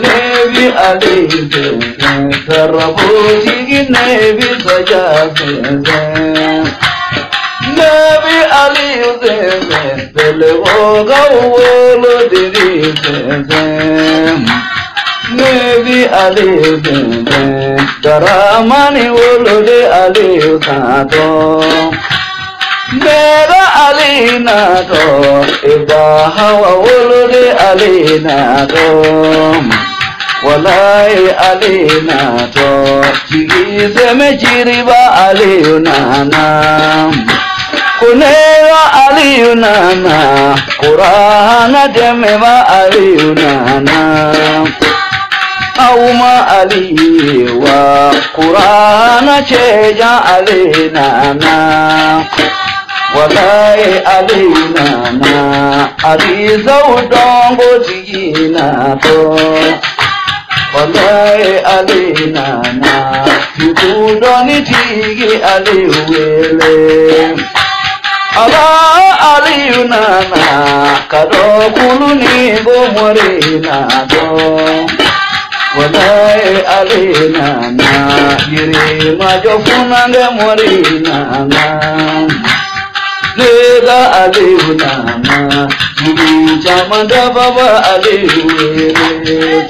Nevi Ali Karabuji Nevi Saja Nevi Ali Belevoga Wolo Diri Nevi Ali Daramani Wolo de Ali Sato Nera Ali Nato Iba Hawa Wolo de Ali Nato Walai alina to jigi seme jiriba aliyunana kunera aliyunana Qur'ana demeba aliyunana Auma aliwa Qur'ana cheja alinana Walai aliyunana aliza udongo jigina to Walai alina na Yukudoni tigi aliwele Ala aliyuna na Kadokulu ni gomorina do Walai alina na Yiri majofuna nge morina na Lega aliyuna na Yiri chamanda baba aliwele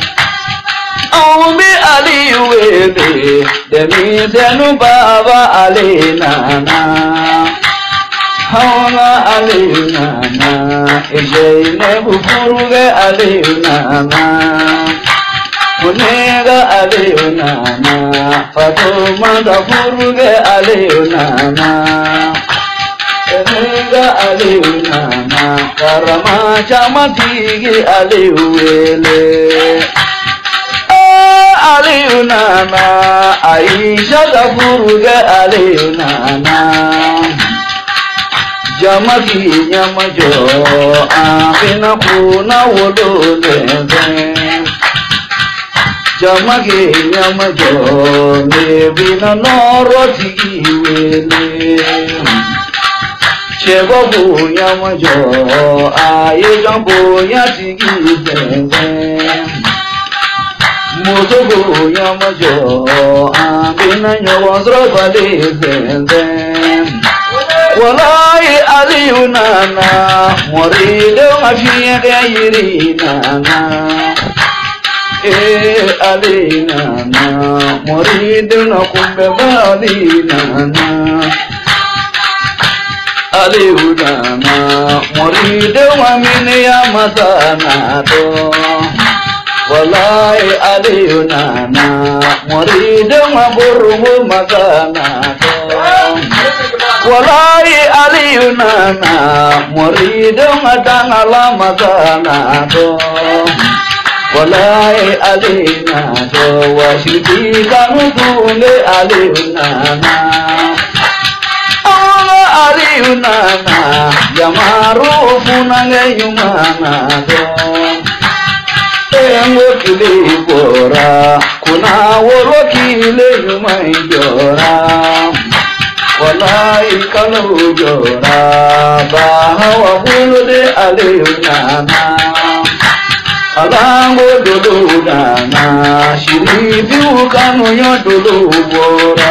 Aumi aliwele, demi denu baba alinana. Hauna alinana, ejene bufuruge alinana. Kunega alinana, Fatuma da furuge alinana. Kunega alinana, Karama chamatigi aliwele. Aliyunana Aisha Gafuruga Aliyunana Jamaki Nyamajo Afina Kuna Wodoleze Jamaki Nyamajo Nebina Noroti Iwele Chegobu Nyamajo Ayejambo Yatigi Iwele Mutugu Yamajo, Abina Yawazra Badizem. Walai Aliyunana, Morido Afiya Yirinana. Alinana, Morido Nakumbe Balinana. Aliyunana, Morido Amini Yamasana. Walai aliyunana Morido maburumu magana Walai aliyunana Morido madangala magana Walai aliyunana Washiti kanudule aliyunana Allah aliyunana Yamarufu nangeyumana Engo kile bora, kuna woro kile yumai jora. Walai kalau jora, bahawa bulu de aliyunana. Alango dulu dana, shirifu kanu yo dulu bora.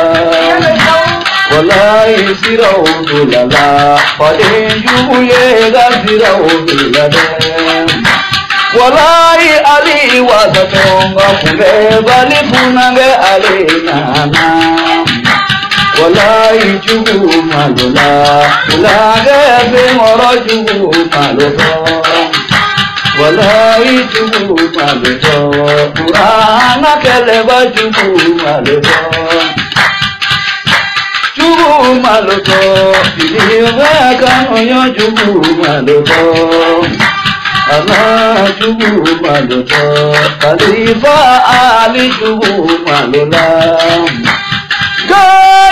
Walai sirau dulala, padenju yega sirau dulala. Walai ali wasatonga kule bali funange alinana. Walai chugu malula, ulage bimoro chugu maluto. Walai chugu maluto, Qur'ana keleba chugu maluto. Chugu maluto, piliwe kanoyo chugu maluto. Allah chugu maluto, Khalifa Ali chugu malula.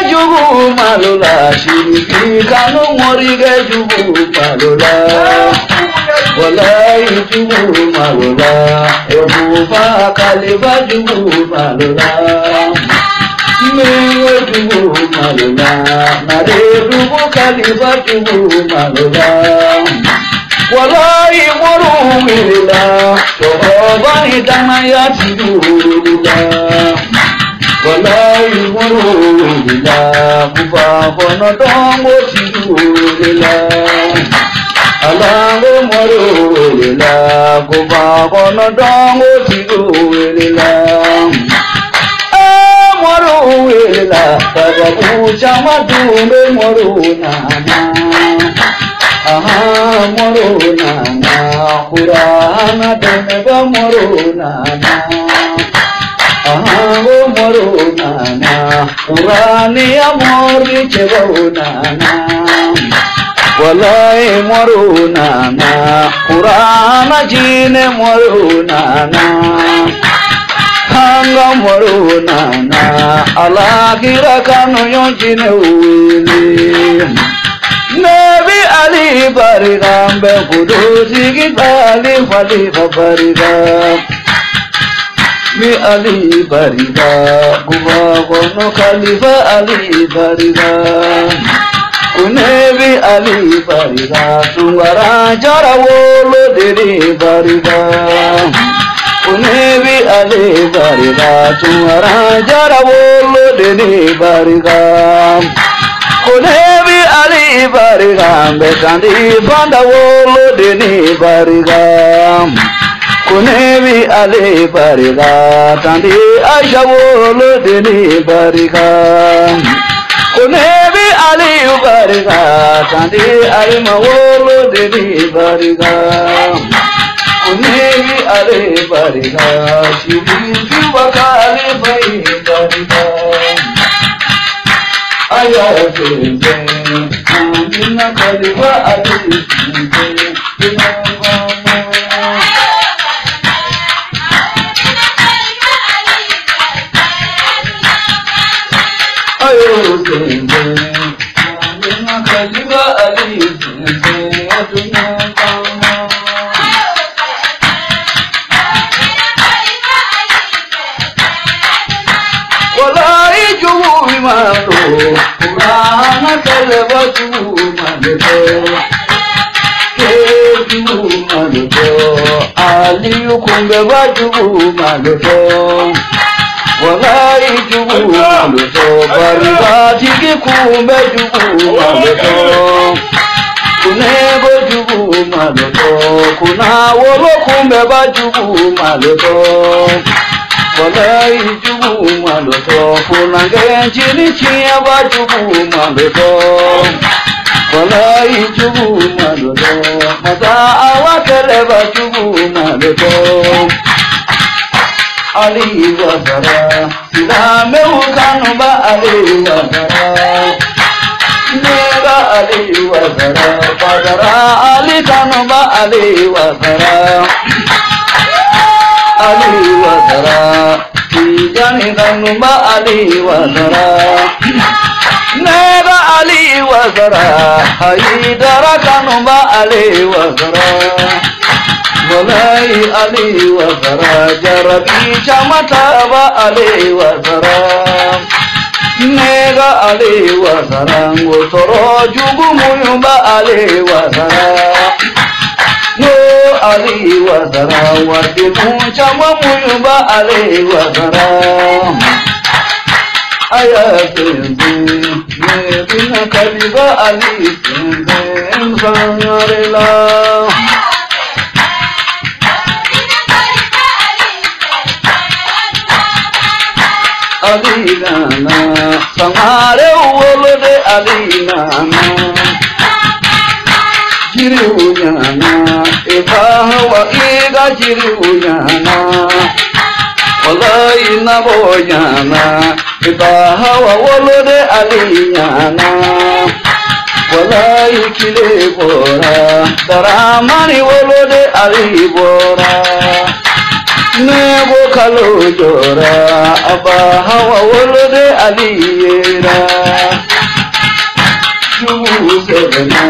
jugu malula shirifi kanu morige jugu malula wallahi jugu malula ebufa kalifa jugu malula mewe jugu malula nare jugu kalifa jugu malula wallahi moru milila tohobani damaya tidula wallahi moru milila kufa kono dongo tidula alango moru milila kufa kono dongo tidula moru milila tababu chama dumbe moru nana aha moru nana Qur'ana denga moru nana aha moru nana Qur'ani amori chego nana wallahi moru nana Qur'ana jine moru nana hanga moru nana alagira kanu yonjine uwili Nabi Ali Barigam be kudusi ki bali fali Barigam Mi Ali Barigam Guba kono Khalifa Ali Barigam Nabi Ali Barigam Tungara jara wolo diri Barigam Nabi Ali Barigam Tungara jara wolo diri Barigam Kunebi Ali Barigam Bekandi Fanda Wolo Deni Barigam Kunebi Ali Barigam Kandi Aisha Wolo Deni Barigam Kunebi Ali Barigam Kandi Alima Wolo Deni Barigam Kunebi Ali Barigam Shibi Wakali Bai Barigam Ayah sende, amina kalifa adi sende, ayah sende, amina kalifa adi sende, wallahi juwi mato Qur'ana kalba juwi mato juwi mato aliyu kumbe ba juwi mato wallahi juwi mato bariga tiki kumbe juwi mato kunego juwi mato kuna wolo kumbe ba juwi mato wallahi jugu maloto funange chini chia ba jugu maloto wallahi jugu maloto mata awakele ba jugu maloto ali wazara silame ukanu ba ali wazara nega ali wazara padara ali kanu ba ali wazara Ali wazara, tijani danumba Ali wazara, neba Ali wazara, haidara kanumba Ali wazara, wallahi Ali wazara, jarabi chamata ba Ali wazara, nega Ali wazara, ngotoro jugu muyumba Ali wazara. No Ali wazara wadi mucha mamuyumba Ali wazara ayatenzi nebina kaliba Ali tenzi mzanyarela Ali nana samare wolode Ali nana Jiruyana, Ibawa Iga Jiruyana, Wallahi Naboyana, Ibawa Wolode Aliyana, Wallahi Kilebora, Daramani Wolode Alibora, Nego kalo jora aba hawa wolode aliyera jubu sevena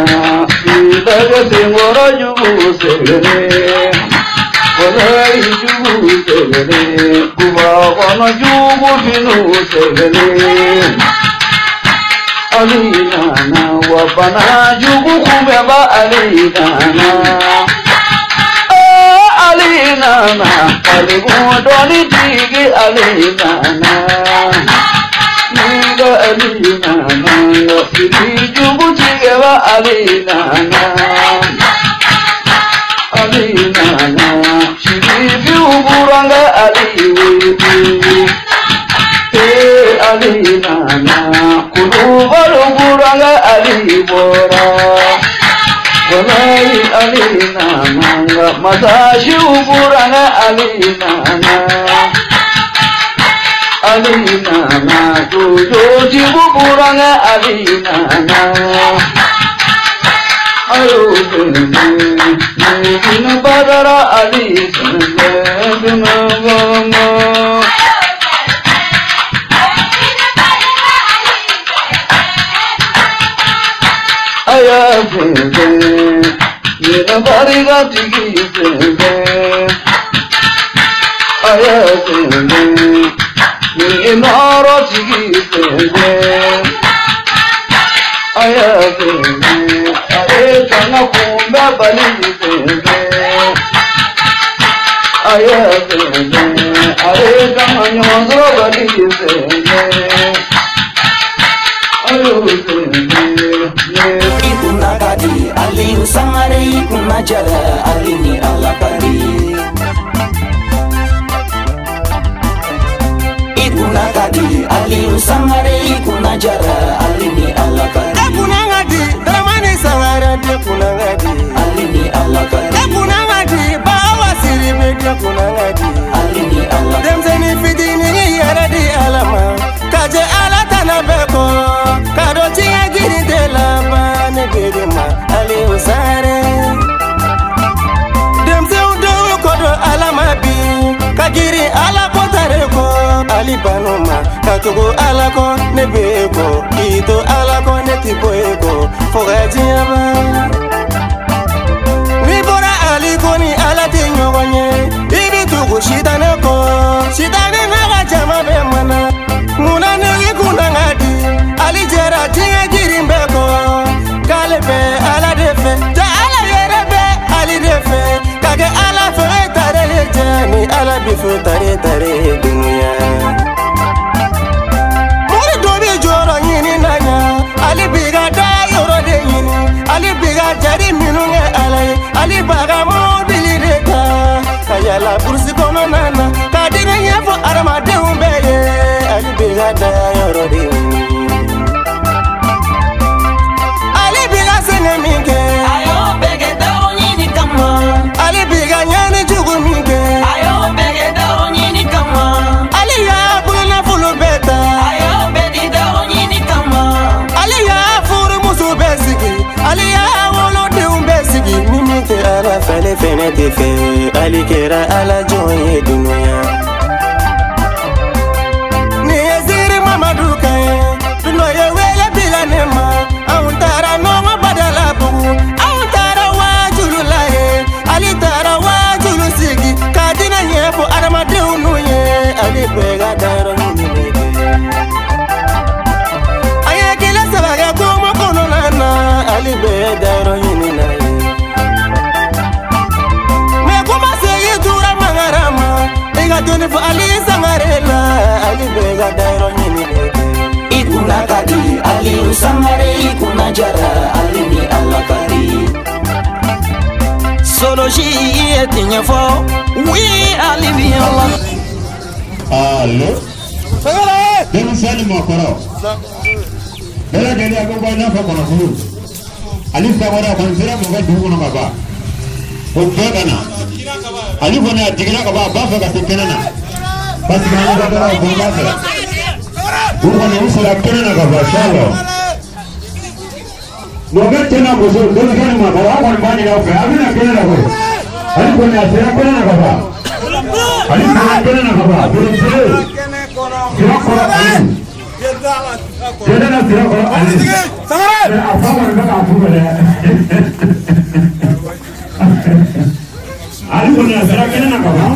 idaga singora jubu sevene walai jubu sevene kuba kono jubu binu sevene alina na wabana jubu kubeba alina na alina na kaligudoni tigi alina na niga alina na sili jubu chigeba alina na alina na sili fiuburanga aliwiti alina na kulubaluguranga alibora walai alina nanga matashi uburanga alina na jojoji uburanga alina ayo bene nina badara alina gama aya bebe nina bariga tigi bebe aya bebe nina ro tigi bebe aya bebe are kana kumba bali bebe aya bebe are kana nyondro bali bebe ayo bebe Ikuna kadi ali usangare ikuna jara ali ni Allah kadi Ikuna kadi ali usangare ikuna jara ali ni Allah kadi Ikuna ngadi dramani sangara dia kuna ngadi ali ni Allah kadi Ikuna ngadi bawa siri media kuna ngadi ali ni Allah dem zeni fidini yara di alama kaje ala tanabeko kado tinga giri de la bane bedema ali usare dem se udo kodo alama bi kagiri ala kotare ko ali banoma katugo ala ko nebeko ito ala ko netipo eko fogajiaba ni bora ali ko ni ala tinyogonye ibi tugo shitane ko shitane naga jama be mana muna negi kuna ngadi ali jera tinga girimbe ko kalebe ala defe ta ala yerebe ali defe kage ala fe tare jani ala bifu tare dunia muri dobi joro yini nanya ali biga da yoro de yini ali biga jari minunge alai ali baga mobili de ka kayala bursi kono nana kadinga yefo arama de umbeye ali biga da yoro de yini ali biga sene minke ayo bege daro nyini kama ali biga nyane jugu minke ayo bege daro nyini kama ali ya bulna fulu beta ayo bege daro nyini kama ali ya furu musu besigi ali ya wolo de umbesigi nimite ala fele fene tefe ali kera ala joye dunia ni eziri mamadu kaye duno ye wele bila nema auntara nongo badala bugu auntara wajulu laye ali tara wajulu sigi kadina nyefo arama de unuye ali bega daro nyineke aye kila sabaga komo kono nana ali bega daro nyinina me kuma segi tura mangarama iga tuni fo ali sangarela ali bega daro nyineke Ikuna kadi ali usangare ikuna jara ali ni Allah kadi Solo shi etinya fo wi ali bi Allah Allo Demi sani makoro Bela gani agogo na fa kono furu Ali sabara kansira mo ga dugu no baba O begana Ali fona digina ka ba fa ka tekenana Bas ma ga dara bomba fa Bukan yang sudah kena nak bersalah. Logat kena musuh, dulu kan mah bawa orang banyak nak, abi nak kena nak. Ali pun nak kena nak apa? Ali sangat kena nak apa? Belum sih. Siapa korang Ali? Jadi nak siapa korang Ali? Sangat. Apa mereka aku boleh? Ali punya sangat kena nak apa?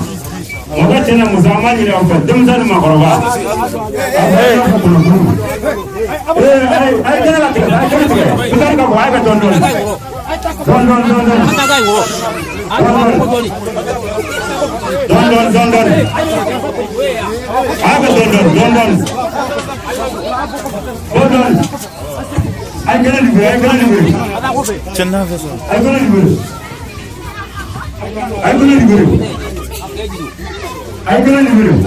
Maka cina musamman ini apa? Demsan mak korang. Apa pun. Ay kena lagi. Ay kena lagi. Bukan kau ay betul. Don. Apa don. Ay kena libur. Cina betul. Ay kena libur.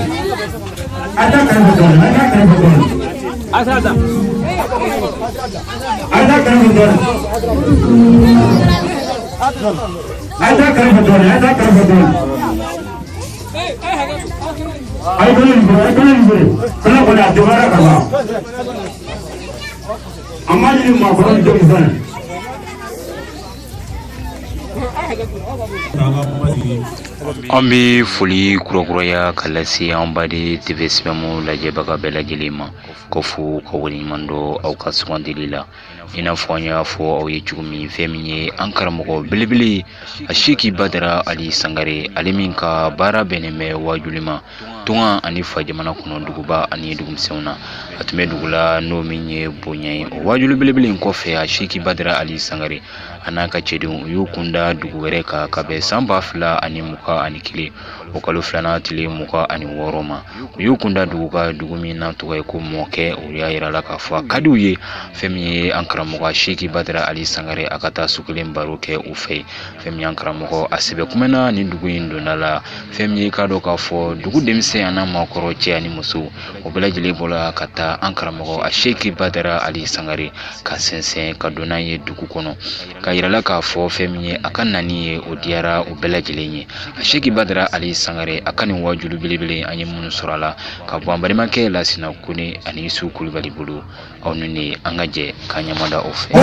Ada kan betul. Ada kan betul. Ay kena libur. Kenapa nak juara kau? Amal ini macam jomsan. An bɛ foli kurakuraya ka lase an baden TV sɛbɛnmu lajɛbaga bɛɛ lajɛlen ma ko fo ka waleɲuman dɔn aw ka sugandili la i n'a fɔ an y'a fɔ aw ye cogo min fɛn min ye an karamɔgɔ belebele a Seki Badara Ali Sangare ale min ka baara bɛnnen bɛ wajuli ma tunga ani fa jamana kɔnɔ duguba ani dugumisɛnw na a tun bɛ dugu la n'o min ye bonya ye o wajuli belebele in kɔfɛ a Seki Badara Ali Sangare a n'a ka cɛdenw u y'u kunda dugu wɛrɛ kan ka bɛn san 2021 o kalo filanan tile 26 ma u y'u kunda dugu ka dugu min na tɔgɔ ye ko mɔkɛ u y'a yira la k'a fɔ a ka di u ye fɛn min ye an karamɔgɔ Seki Badara Ali Sangare a ka taa su kelen baro kɛ u fɛ fɛn min an karamɔgɔ a sɛbɛ kumana ni dugu in donna la fɛn min ye k'a dɔn k'a fɔ dugu denmisɛn a n'a maakɔrɔ cɛ ani muso o bɛɛ lajɛlen bɔra ka taa an karamɔgɔ a Seki Badara Ali Sangare ka sɛnsɛn ka don n'a ye dugu kɔnɔ ka yira la k'a fɔ fɛn min ye a ka nani ye o diyara u bɛɛ lajɛlen ye a Seki Badara Ali Sangare a ka nin wajulu belebele an ye minnu sɔrɔ a la ka bɔ an balimakɛ Lasina Kone ani Isu Kulibali bolo aw ni ne an ka jɛ ka ɲamada o fɛ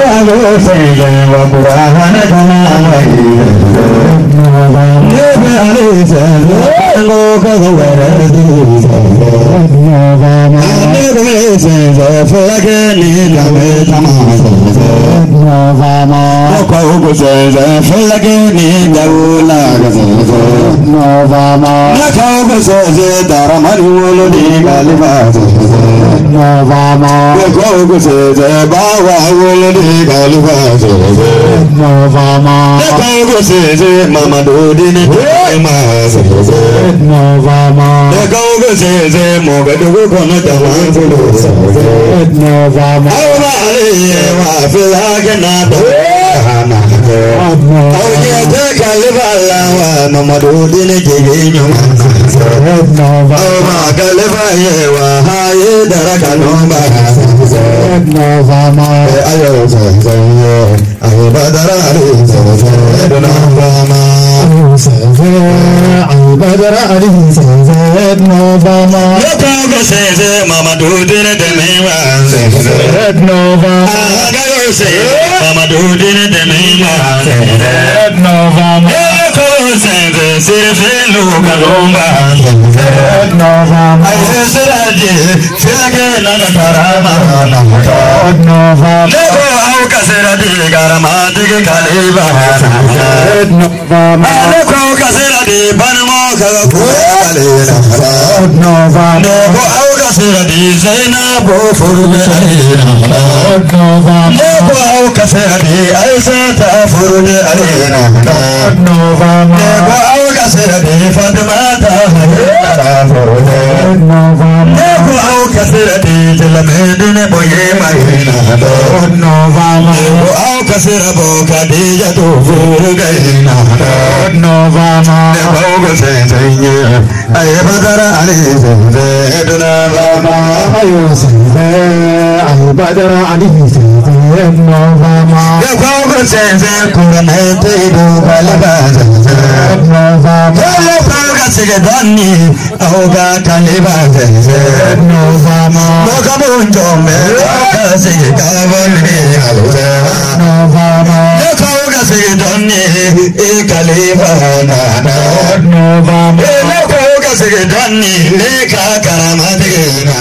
segedani leka karamadina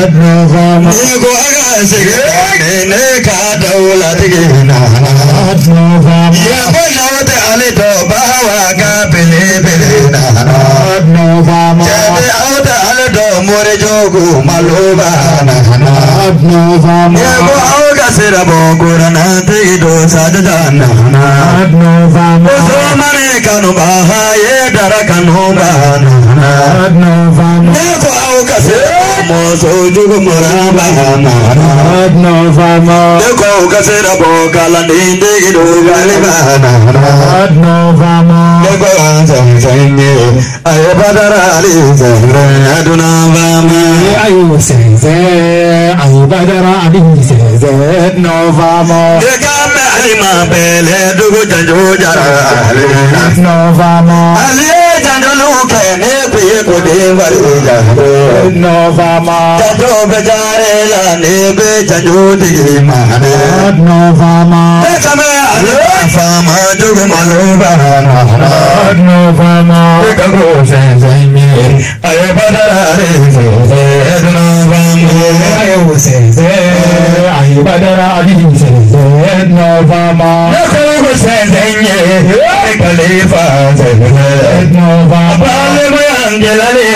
adnova ego aga segedani leka daulatina adnova ya bonawte alito bawa ga bele belena adnova jabe auta alito more jogu maloba adnova ego auga serabo kurana tido sadana adnova so mane kanu baha ye darakanu adnova ego auga serabo so jugu moraba adnova ego auga serabo kalani tido galibana adnova ego anzanye ayo badara ali zahra aduna vama ayo senze ayo badara ali senze nova mo egame alima bele dugu janjo jara nova mo ali janjo luke ne kuye ko de vari janjo nova mo janjo bejare la ne be janjo di mane nova mo egame ali fama dugu maluba nova mo ego senze mi ayo badara ali senze nova mo ayo senze ayo badara ali senze nova mo ego senze nye kalifa senze nova bale angela le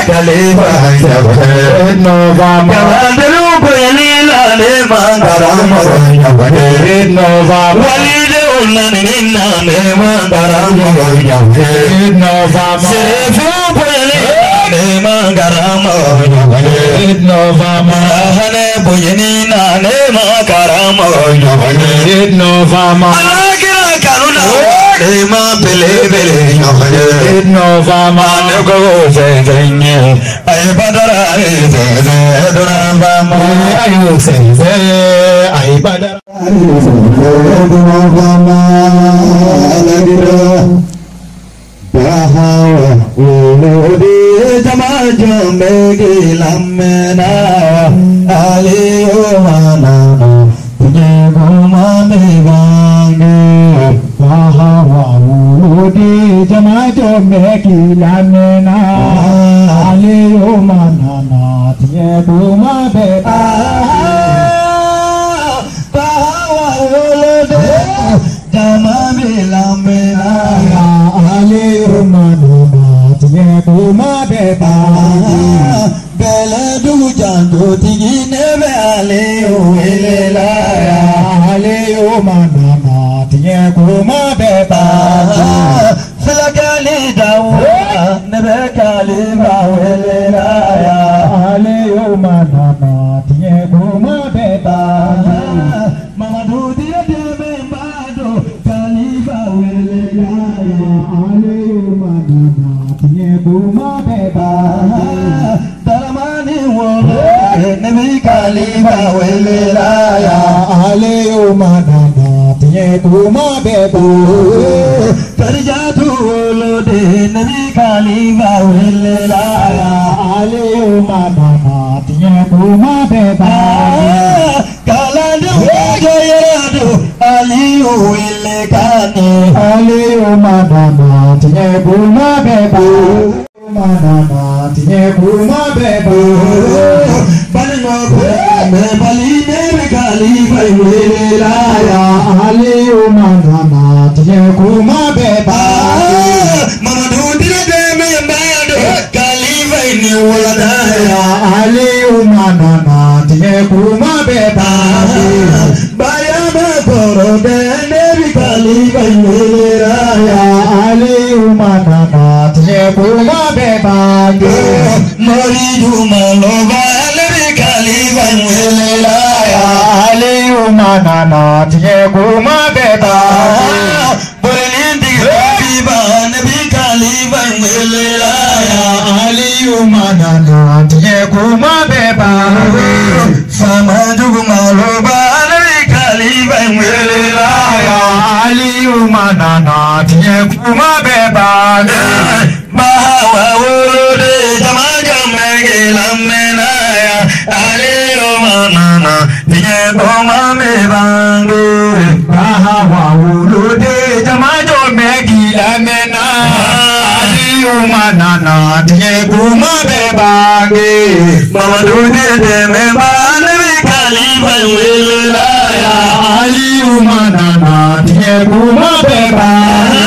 kalifa senze nova mo andelu pelila le mangaramo nova walide unanina le mangaramo nova sefu pelila mangaramo nova mahane boyenina ne makaramo nova malagira kanuna ma bele bele nova mane go senye ay badara senye nova mane ayo senye ay badara nova mane bahawa ulodi jamajo megi lamena aliyo manano jego mame bange bahawa ulodi jamajo megi lamena aliyo manana jego mame bahawa ulodi jamame lamena aliyo manana jego mame bele du janjo tigi nebe aliyo elela aliyo manana jego mame filakali dawo nebe kali bawelela aliyo manana jego mame mamadu dire debe mbado kali bawelela aliyo manana jego mame daramani wo nebe kali bawelela aliyo manana jego mame Karjatu lode nabi kali bawelela aliyo manana jego mame kaladu gayadu aliyo ilekani aliyo manana jego mame manana jego mame balino me baline kali bawelela aliyo manana jego mame mamadu dire de me mbado kali baini wala aliyo manana jego mame bayama koro de nebi kali bawelela aliyo manana jego mame mori jumaloba nebi kali bawelela aliyo manana jego mame bolindi biba nebi kali bawelela aliyo manana jego mame fama jumaloba nebi kali bawelela aliyo manana jego mame bahawa ulode jamajo mege lamena aliyo manana jego mame bahawa ulode jamajo mege lamena aliyo manana diye kuma bebage Mamadu de membane kalifa wilaya Ali manana diye kuma bebage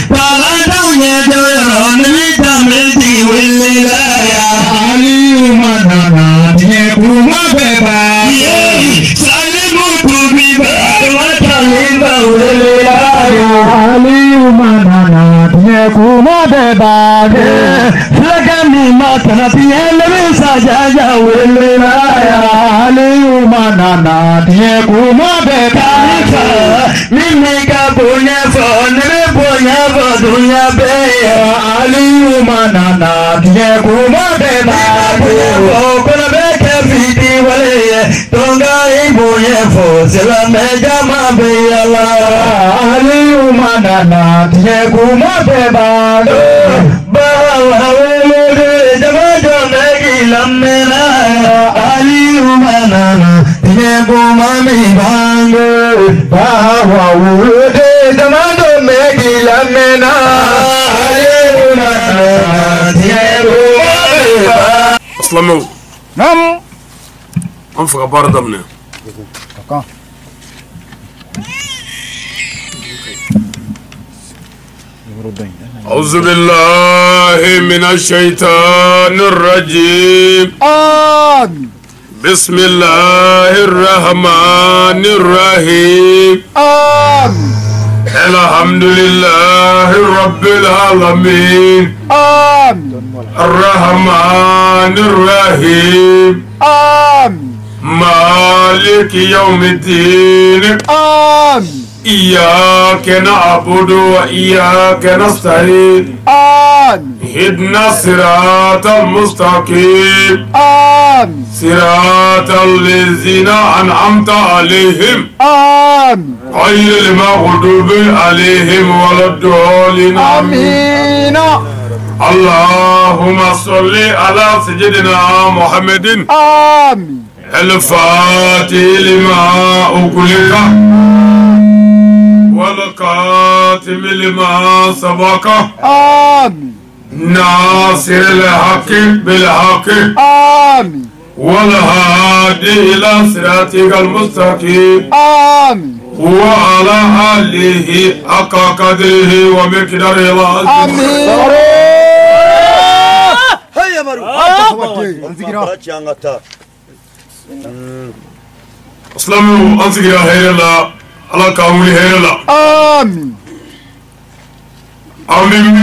Palada unye joyo ni tameti wilaya Ali manana diye kuma bebage Salimu tubiba watalinda wilaya Ali manana diye kuma bebage Flagami matana diye lewisa jaja wilaya Ali manana diye kuma bebage Mimi kabunya fo nime bunya fo dunya beya Ali manana diye kuma bebage Okona beke fiti wale Tonga ibuye fo sila meja mabeya la Ali manana diye kuma bebage Bawa wele jama jome gilamena Ali manana diye kuma bebage Bawa wele jama jome gilamena Ali manana diye kuma bebage Aslamu. Nam. Am faga bar damne. Kaka. أعوذ بالله من الشيطان الرجيم. آمين. بسم الله الرحمن الرحيم. آمين. الحمد لله رب العالمين. آمين. الرحمن الرحيم. آمين. مالك يوم الدين. آمين. إياك نعبد وإياك نستعين. آمين. اهدنا الصراط المستقيم. آمين. صراط الذين أنعمت عليهم آمين. غير المغضوب عليهم ولا الضالين. آمين. اللهم صل على سيدنا محمد آمين. الفاتح لما أغلق والقاتم لما سبق آمين. ناصر الحق بالحق آمين. والهادي إلى صراطك المستقيم آمين. وعلى آله حق قدره ومقداره العظيم. آمين. هيا مرو اسلام انسكرا هيرلا على كامل هيرلا آمين. امين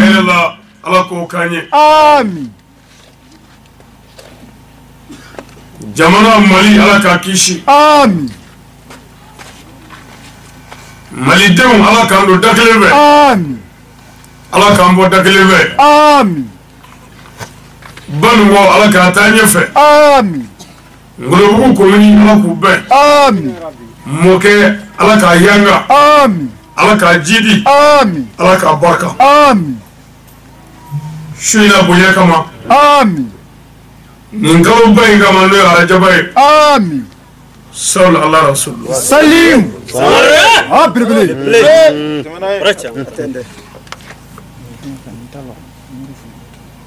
هيرلا على كوكاني آمين. جمانا مالي على كاكيشي آمين. مالي دم على كاندو دكليبه آمين. على كامبو دكليبه آمين. بنو على كاتانيفه آمين. ngolobugu komini ala ku bɛ آمين. mɔkɛ ala k'a yanga آمين. ala k'a jidi آمين. ala k'a barika آمين. su in na bonya kama آمين. nin kaloba in kama n'o ye arajaba ye آمين. sawla ala rasulullah سليم. بلبلي.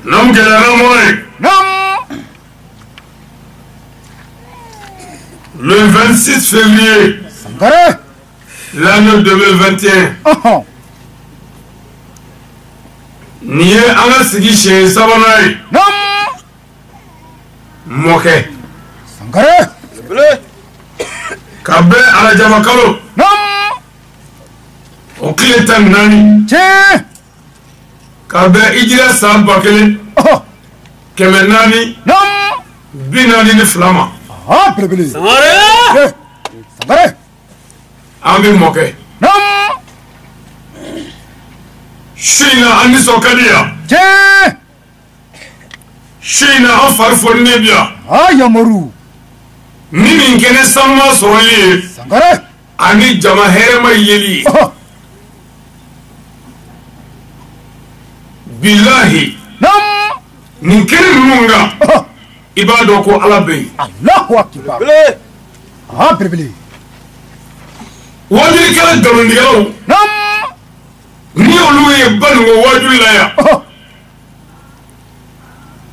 nam gɛlɛyara mɔna ye نعم. le 26 février سنكره. l'année 2021 أها. nin ye an ka sigi siɲɛ sabanan ye نعم. mɔkɛ سنكره. ka bɛn arajaba kalo نعم. o tile 14 تي. ka bɛn ijira san 1400 أها. 442 ma بلبلي. سنكره. an bɛ mɔkɛ نعم. su in na an nisɔn ka di yan تي. su in na an fari fɔrinen bi yan يا مرو. ni nin kɛnɛ sanuma sɔrɔli ye سنكره. ani jama hɛrɛma yeli ye أها. bilahi نعم. nin kɛnɛ ninnu kan أها. i b'a dɔn ko ala bɛ yen الله أكبر. بلبلي. wajulikɛla nkalontigɛlaw نعم. ni olu ye baninko wajuli la yan أها.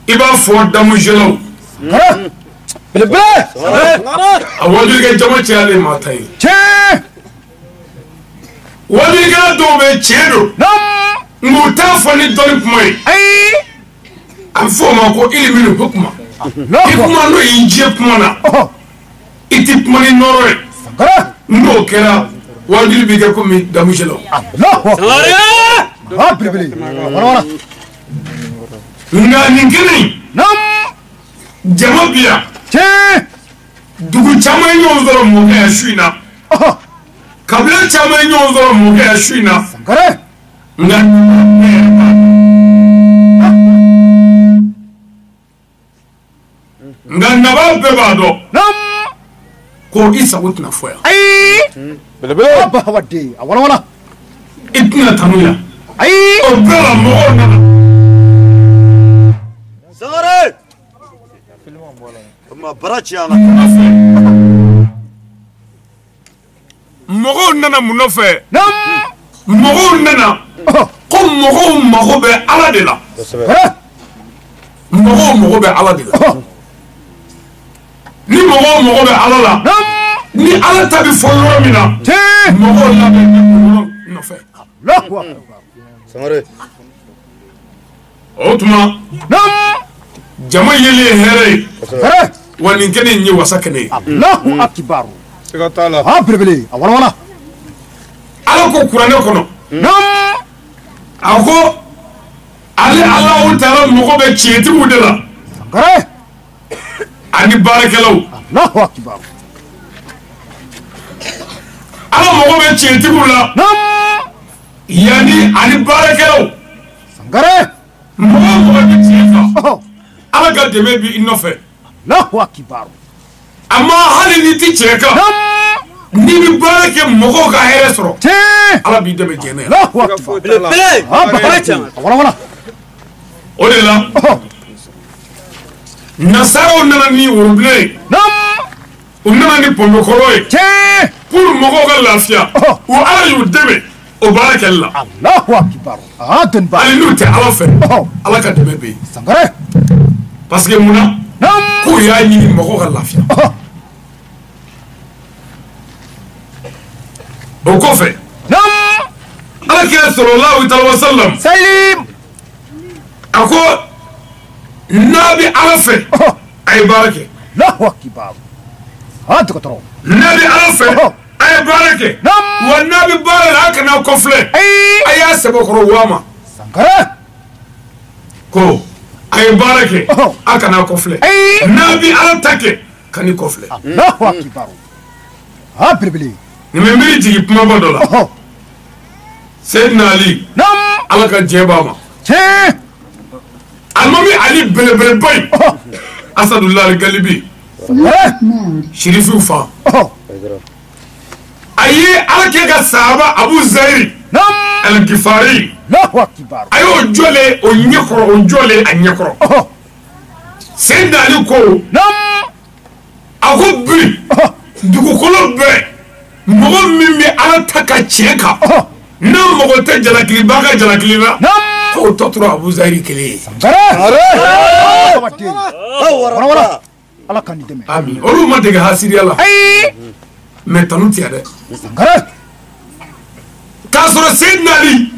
i b'a fɔ damujɛlaw belebele a wajulikɛ jama cayalen maa ta ye tiɲɛ wajulikɛla dɔw bɛ tiɲɛ don nka u t'a fɔ ni dɔnni kuma ye ayi a bɛ fɔ o ma ko ilimini hukuma i kuma n'o y'i diɲɛ kuma na i tɛ kuma ni nɔrɔ ye n'o kɛra wajuli bɛ kɛ komi damujɛlaw belebele nka nin kelen jama bi yan tiɲɛ dugu caman ye ɲɔgɔn sɔrɔ mɔkɛya su in na kabila caman ye ɲɔgɔn sɔrɔ mɔkɛya su in na nka naba bɛɛ b'a dɔn ko i sago tɛna fɔ yan ayi belebele bawaden a walawala i tɛna tanu yan ayi o bɛɛ la mɔgɔw nana Sangare! Ma bara ciyana. mɔgɔw nana mun nɔfɛ mɔgɔw nana ko mɔgɔw mago bɛ ala de la mɔgɔw mago bɛ ala de la ni mɔgɔw mago bɛ ala la ni ala ta bɛ fɔ yɔrɔ min na mɔgɔw labɛn yɔrɔ nɔfɛ Sangare. o tuma jama yelen hɛrɛ ye wa nin kɛnɛ in ye wasa kɛnɛ ye Allahu akbar siga t'a la belebele a walawala ala ko kuranɛ kɔnɔ a ko ale Alahu Taala mɔgɔ bɛ tiɲɛtigiw de la ani baarakɛlaw Allahu akbar ala mɔgɔ bɛ tiɲɛtigiw la yanni ani baarakɛlaw mɔgɔ mɔgɔ bɛ tiɲɛ kan ala ka dɛmɛ bi i nɔfɛ Allahu akbar amma hali ni ti tiɲɛ kan ni bɛ baara kɛ mɔgɔw ka hɛrɛ sɔrɔ ala b'i dɛmɛ diɲɛ na Allahu akbar o de la nasaraw nana ni worobilen ye u nana ni pɔnpɔkɔrɔ ye pour mɔgɔw ka lafiya u ala y'u dɛmɛ o baara kɛli la Allahu akbar hali n'u tɛ ala fɛ ala ka dɛmɛ bɛ yen parce que munna k'u y'a ɲini mɔgɔw ka lafiya o kɔfɛ ala kira sallallahu alaihi wa sallam a ko n'a bɛ ala fɛ a ye baara kɛ Allahu akbar n'a bɛ ala fɛ a ye baara kɛ wa n'a bɛ baara la a kana kɔfilɛ a y'a sɛbɛkɔrɔ wa ma ko a ye baara kɛ a kana kɔfilɛ n'a bɛ ala ta kɛ ka ni kɔfilɛ Allahu akbar belebele nin bɛ miiri jigin kumaba dɔ la Seydina Ali ala ka diɲɛ b'a ma alimami Ali belebeleba in Asadulahi Galibi Shirifiw fa a ye ala kɛ ka sahaba Abu Zahiri Al-Gifari a y'o jɔlen o ɲɛkɔrɔ o jɔlen a ɲɛkɔrɔ Seydina Ali ko a ko bi dugukolo bɛɛ mɔgɔ min bɛ ala ta ka tiɲɛ kan n'a mɔgɔ tɛ jalakiliba ka jalakili la k'o tɔ tora Abu Zahiri kelen ye amin olu ma dege hasiriya la mais tanu tɛ dɛ k'a sɔrɔ Seydina Ali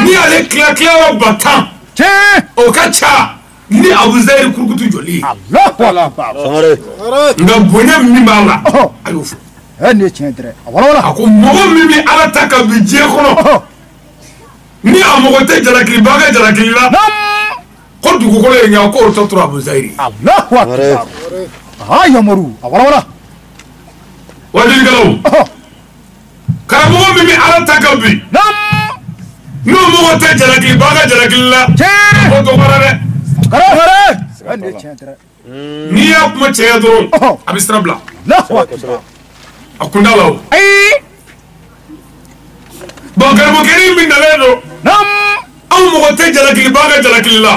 ni ale tila ba 10 o ka ca ni Abu Zahiri kurukutu jɔli ye nka bonya min b'a la a y'o fɔ a ko mɔgɔ min bɛ ala ta ka bi diɲɛ kɔnɔ ni a mɔgɔ tɛ jalakiliba ka jalakili la ko dugukolo ye ɲa k'o tɔ tora Abu Zahiri wajilikɛlaw karamɔgɔ min bɛ ala ta ka bi n'o mɔgɔ tɛ jalakiliba ka jalakili la o dɔgɔyara dɛ n'i y'a kuma cɛya dɔrɔn a bɛ sira bila a kun t'a la o bon karamɔgɔkɛnin min nalen don anw mɔgɔ tɛ jalakiliba ka jalakili la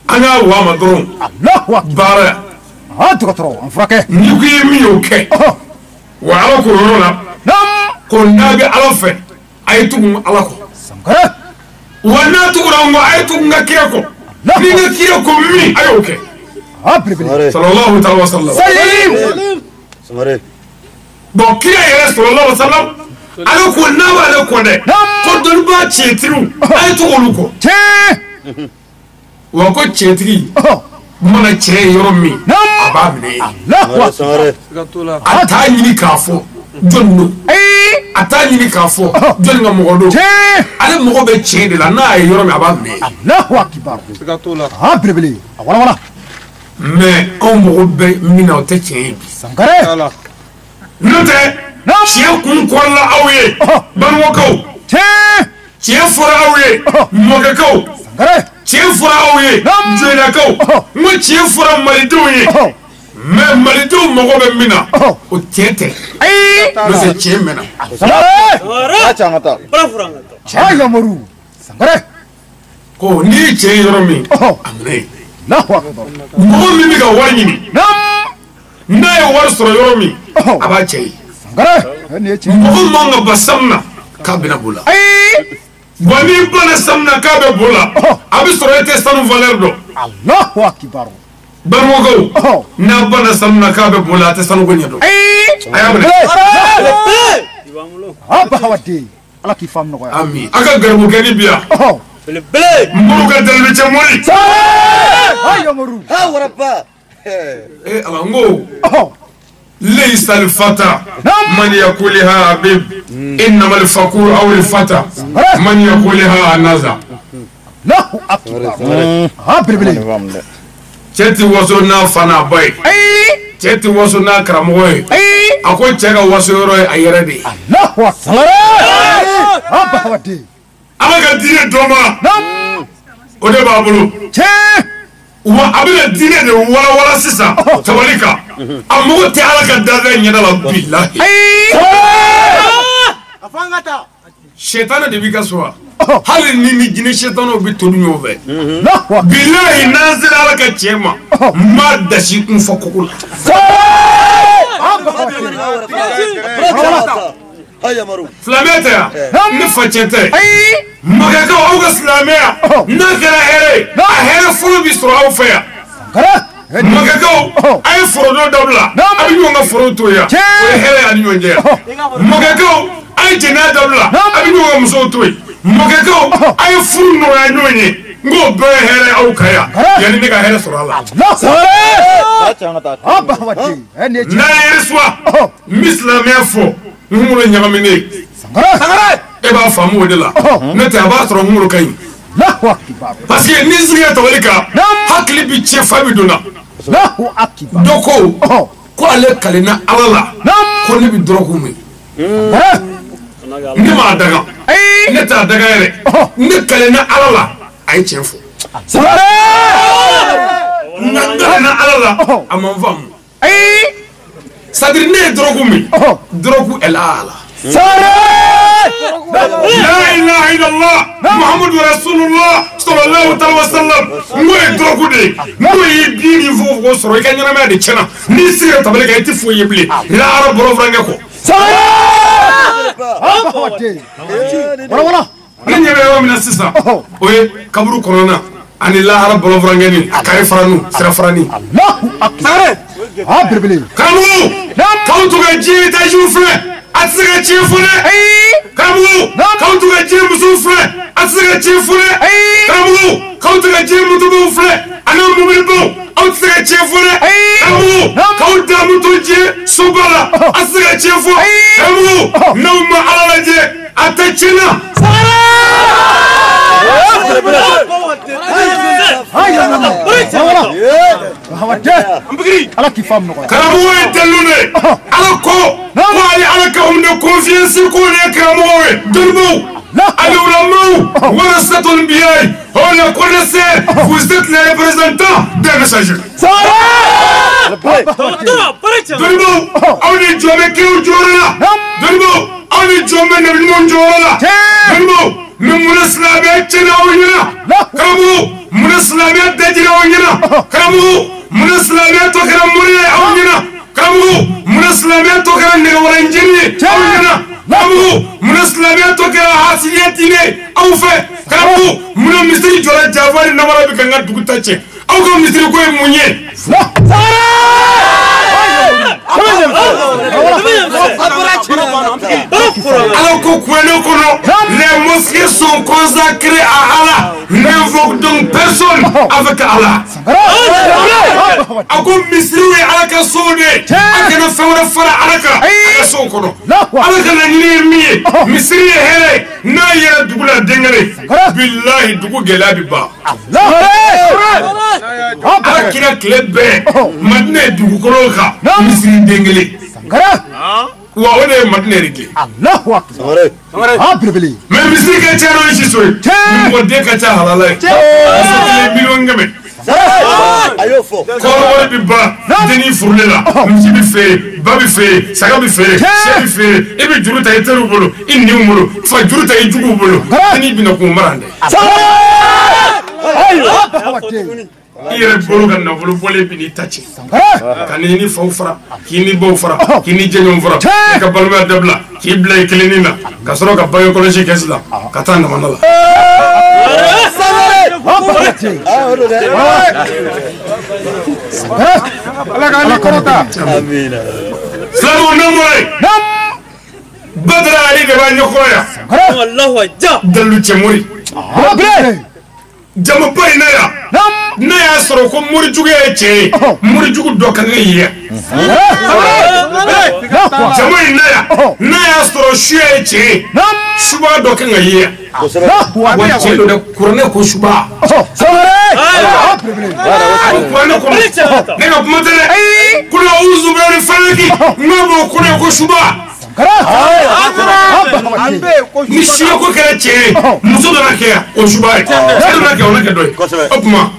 an y'a wa ma dɔrɔn baara yan n'i ko i ye min y'o kɛ wa ala ko yɔrɔ la ko n'a bɛ ala fɛ a ye tugu ala kɔ wa n'a tugura n kɔ a ye tugu n ka kira kɔ ni nga kira ko mi ayo ke sallallahu ta'ala wa sallam Samare bon kira ya sallallahu alaihi wasallam ala ko na wala ko de ko don ba chetru ay to oluko wa ko chetri mana che yoromi ababne Samare ata nyini kafo jonno ata nyini kafo jonna mo do ale mo be che de la na yoromi ababne Allahu akbar abrebele wala mais on mo be mina o te che sangare note che kun kolla awye ban wo ko che fora awye mo ga ko sangare che fora awye jena ko mo che fora malido ye mais malido mo be mina o tete no se che mena sangare Achangata chaya moru sangare ko ni che yoromi amne Allahu akbar mo mi ga wani na ye war soro yoromi aba che sangare ne ce mo mo nga basamna ka bina bula boni bana samna ka be bula abi soro ete stanu valeur do Allahu akbar ban mo go na bana samna ka be bula te stanu gonya do ayamne aba hawati ala ki fam no ya ami aka garbu keni biya mburu ka dalbe che mori ayo moru Ha warapa ala ngo ليس الفتى من يقولها حبيب انما الفقور او الفتى من يقولها نزا Allahu akbar abrebele ceti waso na fana bay ceti waso na karamoy ako cega waso yoro ay yere de Allahu akbar aba hawati amaga dine doma o de babulu wa abila dine de wala sisa tawalika amu te alaka dada nyana la billahi afangata shetana de bikaswa hali ni jine shetana bi tolu nyove Allahu akbar billahi nazil alaka chema ma dashi kun fakukula aba hawati Haya maru flamete ya ni fachete magaka auga islamia nakara here a here fulu bi sura au feya sangare magaka ay furu do dabla abi nyonga furu to ya o here ani nyonje magaka ay jena dabla abi nyonga muso to magaka ay furu no ya nyonye ngo be here au kaya yani ne ga here sura la Achangata aba hawati ne ce na yerswa mislamia fo ngumuro nyagamine sangare e ba famu de la ne te ba tro ngumuro kay Allahu akbar parce que ni ziya tawalika hakli bi che fami dona Allahu akbar doko ko ale kalina alala ko ne bi doroku mi ni ma daga ne ta daga yere ne kalina alala ay chefo sangare na kalina alala amon fam sadri ne doroku mi doroku elala la ilaha illallah muhammadu rasulullah sallallahu alaihi wasallam ngoy doroku de ngoy bini fo soro ka nyana ma de chena ni sire tabale ka itifu yeble la arab boro frange ko aba hawati wala ni nyebe yo mina sisa oye kaburu corona ani la arab boro frange ni akari faranu sira farani Allahu akbar abrebele kamu kautu ga ji ta jufle asiga ci fune kamu kautu ga ji musu fule asiga ci fune kamu kautu ga ji mutu fule ana mumil bo asiga ci fune kamu kautu mutu ji subala asiga ci fu kamu nawma alalaje atachina haya mama wala hawati ala ki fam no karamu we telune alako wali alaka umne confiance ko ne karamu we dolmo alulama warasatu anbiya on le connaissait vous êtes les représentants des messagers dolmo awni jome ke ujora dolmo awni jome ne limon jora dolmo munaslabe chena onyina karamu munaslabe dajira onyina karamu munaslabe to kara murya onyina karamu munaslabe to kara ne waranjini onyina karamu silamɛya tɔ kɛra hasidiya diinɛ aw fɛ karamɔgɔ munna misiri jɔra janfa ni namara bɛ ka n ka dugu ta cɛ aw ka misiri ko ye mun ye. Alors qu'au coin de les mosquées sont consacrées à Allah, n'invoque donc personne avec Allah. Ako misiri ye ala ka so de a kana fɛn wɛrɛ fara ala kan a ka so kɔnɔ ala ka laɲini ye min ye misiri ye hɛrɛ n'a yɛrɛ dugu la denkɛnɛ bilahi dugu gɛlɛya bɛ ban ala kira tile bɛɛ madina ye dugukolo kan misiri den kelen wa o de ye madina yɛrɛ tile mais misiri ka ca n'o ye siso ye mɔgɔ den ka ca halala ye miliyɔn kɛmɛ kɔrɔwari bɛ ban denni furule la misi bɛ feere ba bɛ feere saga bɛ feere sɛ bɛ feere i bɛ juru ta i teriw bolo i niw bolo fa juru ta i juguw bolo denni bɛna kun mara dɛ i yɛrɛ bolo ka nafolo bɔlen bɛ n'i ta ci ka n'i ni faw fara k'i ni baw fara k'i ni jɛɲɔgɔn fara i ka balimaya dabila k'i bila i kelennin na ka sɔrɔ ka bange kɔlɔsi kɛsi la ka taa namana la. Silamɛw n'an Badara Ali de b'a ɲɛkɔrɔ yan Dalu Cɛmori jamaba in na yan n'a y'a sɔrɔ ko morijuguya ye cɛ ye morijugu dɔ ka kan ye jama in na yan n'a y'a sɔrɔ suya ye cɛ ye suba dɔ kan ye wa cɛ dɔ dɛ kuranɛ ko suba kuranɛ kɔnɔ ne ka kuma tɛ dɛ kula uzu bɛri falaki n'a b'o kuranɛ ko suba ni suya ko kɛra cɛ ye muso dɔ na kɛ yan o suba ye cɛ dɔ na kɛ o na kɛ dɔ ye o tuma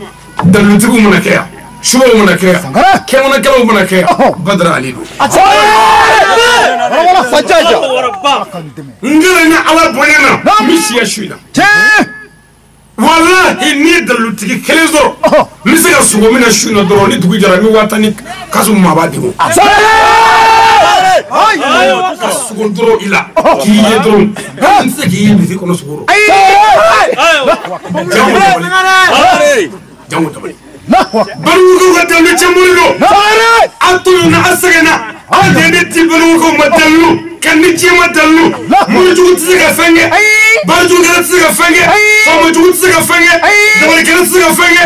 dalutigiw mana kɛ yan subaw mana kɛ yan kɛnɛmanakɛlaw mana kɛ yan Badara Ali don n gɛrɛ ni ala bonya na n bɛ siya su in na walahi ni ye dalutigi kelen sɔrɔ n bɛ se ka sogo min na su in na dɔrɔn ni dugu jɛra n bɛ 10,000 kasu maa b'a degun ka sogo dɔrɔn i la k'i ye dɔrɔn n tɛ se k'i ye misi kɔnɔ sogo rɔ jango dabali balugu ka dalu Cɛmori don a tununa a sɛgɛnna a den ti balugu ma dalu ka ni ci ma dalu morijugu tɛ se ka fɛn kɛ barijugu kɛra tɛ se ka fɛn kɛ faamajugu tɛ se ka fɛn kɛ dabalikɛla tɛ se ka fɛn kɛ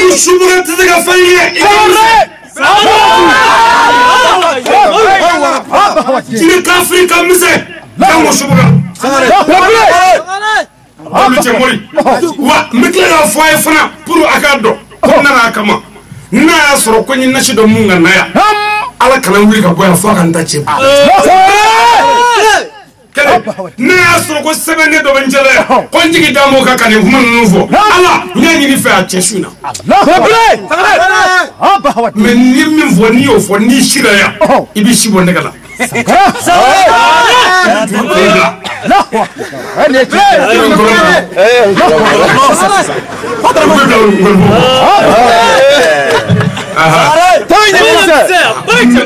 musubaga tɛ se ka fɛn kɛ jinɛ kafiri ka misɛn ka musubaga Dalu Cɛmori wa n bɛ tila k'a fɔ a ye fana pour a k'a dɔn ko n nana a kama n'a y'a sɔrɔ ko n ye nasi dɔ mun ka na yan ala kana wuli ka bɔ yan fo a ka n ta cɛ n'a y'a sɔrɔ ko sɛbɛnden dɔ bɛ n cɛla yan ko n jigi d'a ma ka nin kuma ninnu fɔ ala n y'a ɲini fɛ a cɛ su in na mais n'i ye min fɔ n'i y'o fɔ n'i sira yan i bɛ si bɔ nɛgɛ la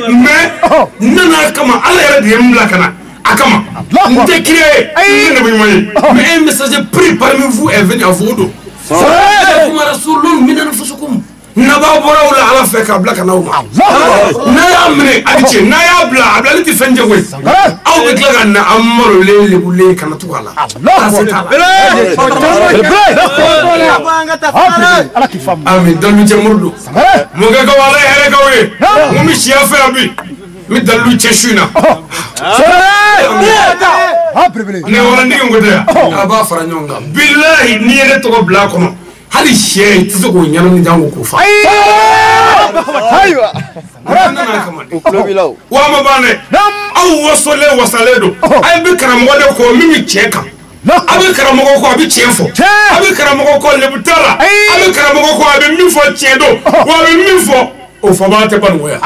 mais nana kama ala yɛrɛ de ye n bila ka na a kama n tɛ kira ye n tɛ nabiɲuman ye mais un messager pris parmi vous est venu à vous don kuma rasulun min anfusikum naba bɔra o la ala fɛ k'a bila ka n'aw ma n'a y'a minɛ a bɛ tiɲɛ n'a y'a bila a bilali tɛ fɛn jago ye aw bɛ tila ka na an malolen lebulen kana to a la ami Dalu Cɛmori don mɔkɛkaw ala ye hɛrɛ k'aw ye n ko n bɛ siya fɛ yan bi n bɛ Dalu cɛ su in na ne walandigi n ko tɛ yan a b'a fara ɲɔgɔn kan bilahi n'i ye ne tɔgɔ bila a kɔnɔ hali sɛ i tɛ se k'o ɲanamini jango k'o fa wa ma ban dɛ aw wasolen wasalen don a ye bɛ karamɔgɔ de kɔ min bɛ cɛ kan a bɛ karamɔgɔ kɔ a bɛ tiɲɛ fɔ a bɛ karamɔgɔ kɔ lebu t'a la a bɛ karamɔgɔ kɔ a bɛ min fɔ tiɲɛ don wa a bɛ min fɔ o fɔbaga tɛ ba nɔgɔya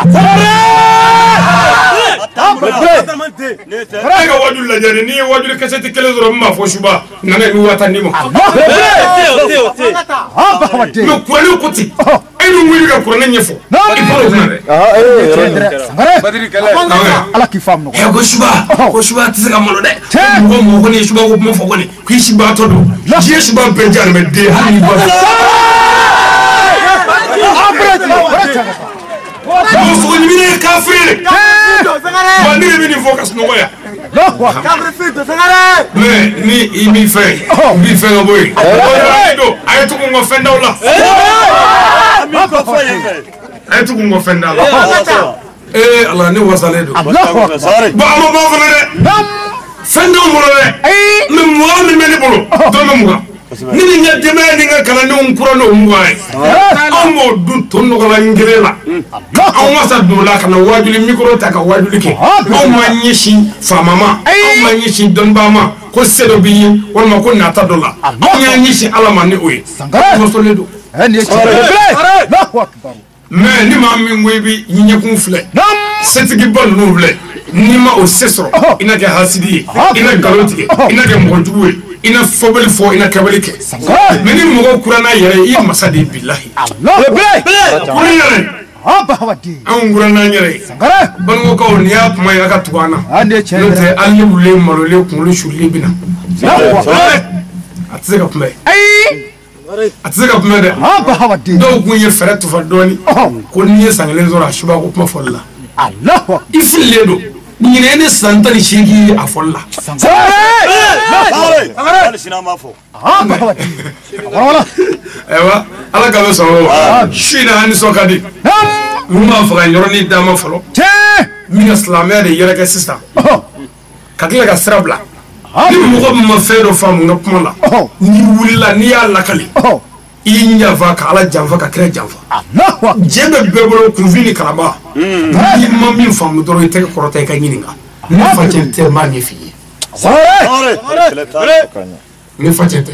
a ka waju lajɛ n'i ye waju kasɛti kelen sɔrɔ n b'a fɔ suba nana i bɛ 10,000 di ma mais kuranɛ ko ten e dun wuli ka kuranɛ ɲɛfɔ i balo kunna dɛ ala k'i faamu nɔgɔ ko suba tɛ se ka malo dɛ mɔgɔ kɔni ye suba ko kuma fɔ kɔni k'i sibatɔ don diɲɛ suba bɛɛ jari mɛ den hali ni ba sogoɲimini ye kafiri wa ne bɛ nin fɔ ka sunɔgɔ yan mais ni i b'i fɛ n b'i fɛ ka bɔ yen a ye tugu n kɔ fɛn daw la a ye tugu n kɔ fɛn daw la ala ne wasalen don bon a ma ban fana dɛ fɛn daw bolo dɛ mais mɔgɔ min bɛ ne bolo dɔrɔmɛ mugan ni nin ye denbaya ni ka kalandenw kura n'o mugan ye anw b'o dun to nɔgɔla kelen la anw ma sa don la ka na wajuli mikoro ta ka wajuli kɛ anw ma ɲɛsin faama ma anw ma ɲɛsin dɔnnibaa ma ko se dɔ b'i ye walima ko nata dɔ la anw y'a ɲɛsin ala ma ni o ye mɔsɔlen don mais ni maa min ko i bɛ ɲɛkun filɛ setigiba ninnu filɛ n'i ma o se sɔrɔ i na kɛ hasidi ye i na nkalon tigɛ i na kɛ mɔgɔ jugu ye i na fɔbali fɔ i na kɛbali kɛ mais ni mɔgɔ kura n'a yɛrɛ i ye masa de ye bilahi kura yɛrɛ anw kura n'an yɛrɛ ye banikokaw n'i y'a kuma ye a ka tugu an na n'o tɛ hali ni wule malolen kunkolo sulilen bɛ na a tɛ se ka kunbɛn a tɛ se ka kunbɛn dɛ dɔw kun ye fɛɛrɛ tufa dɔɔni ko n'i ye san kelen sɔrɔ a suba ko kuma fɔli la i fililen don ɲinɛ ne san 18 ye a fɔli la ayiwa ala ka bɛ sɔn o ma su in na an nisɔn ka di mun b'a fɛ ka yɔrɔnin d'a ma fɔlɔ min ka silamɛya de yɛrɛkɛ sisan ka tila ka sira bila ni mɔgɔ min ma fɛn dɔ faamu n ka kuma la n'i wulila n'i y'a lakali i y'i ɲafa ka ala janfa ka kira janfa diɲɛ bɛ bɛɛ bolo kunfin ni kalaba n'i ma min faamu dɔrɔn i tɛgɛ kɔrɔta i ka ɲininka ne facɛn tɛ n b'a ɲɛ f'i ye ne facɛn tɛ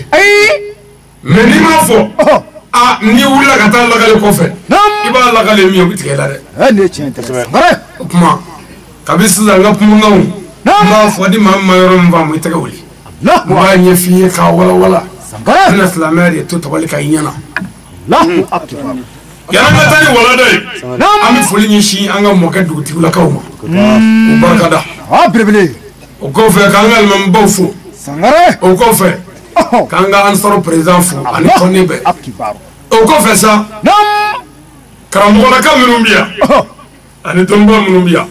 mais n'i m'a fɔ n'i wulila ka taa lakali kɔfɛ i b'a lakali min ye o bɛ tigɛ i la dɛ o tuma kabi sisan n ka kumakanw n b'a fɔ ni maa min ma yɔrɔ min faamu i tɛgɛ wuli n b'a ɲɛ f'i ye k'a walawala bɛna silamɛya de to tabali ka i ɲɛna yàrá ka taa ni wala dɔ ye an bɛ foli ɲɛsin an ka mɔkɛ dugutigilakaw ma o barika da o kɔfɛ k'an ka alimamibaw fo o kɔfɛ k'an ka ansaro président fo ani tɔnden bɛɛ o kɔfɛ sa karamɔgɔlaka minnu bɛ yan ani dɔnniba minnu bɛ yan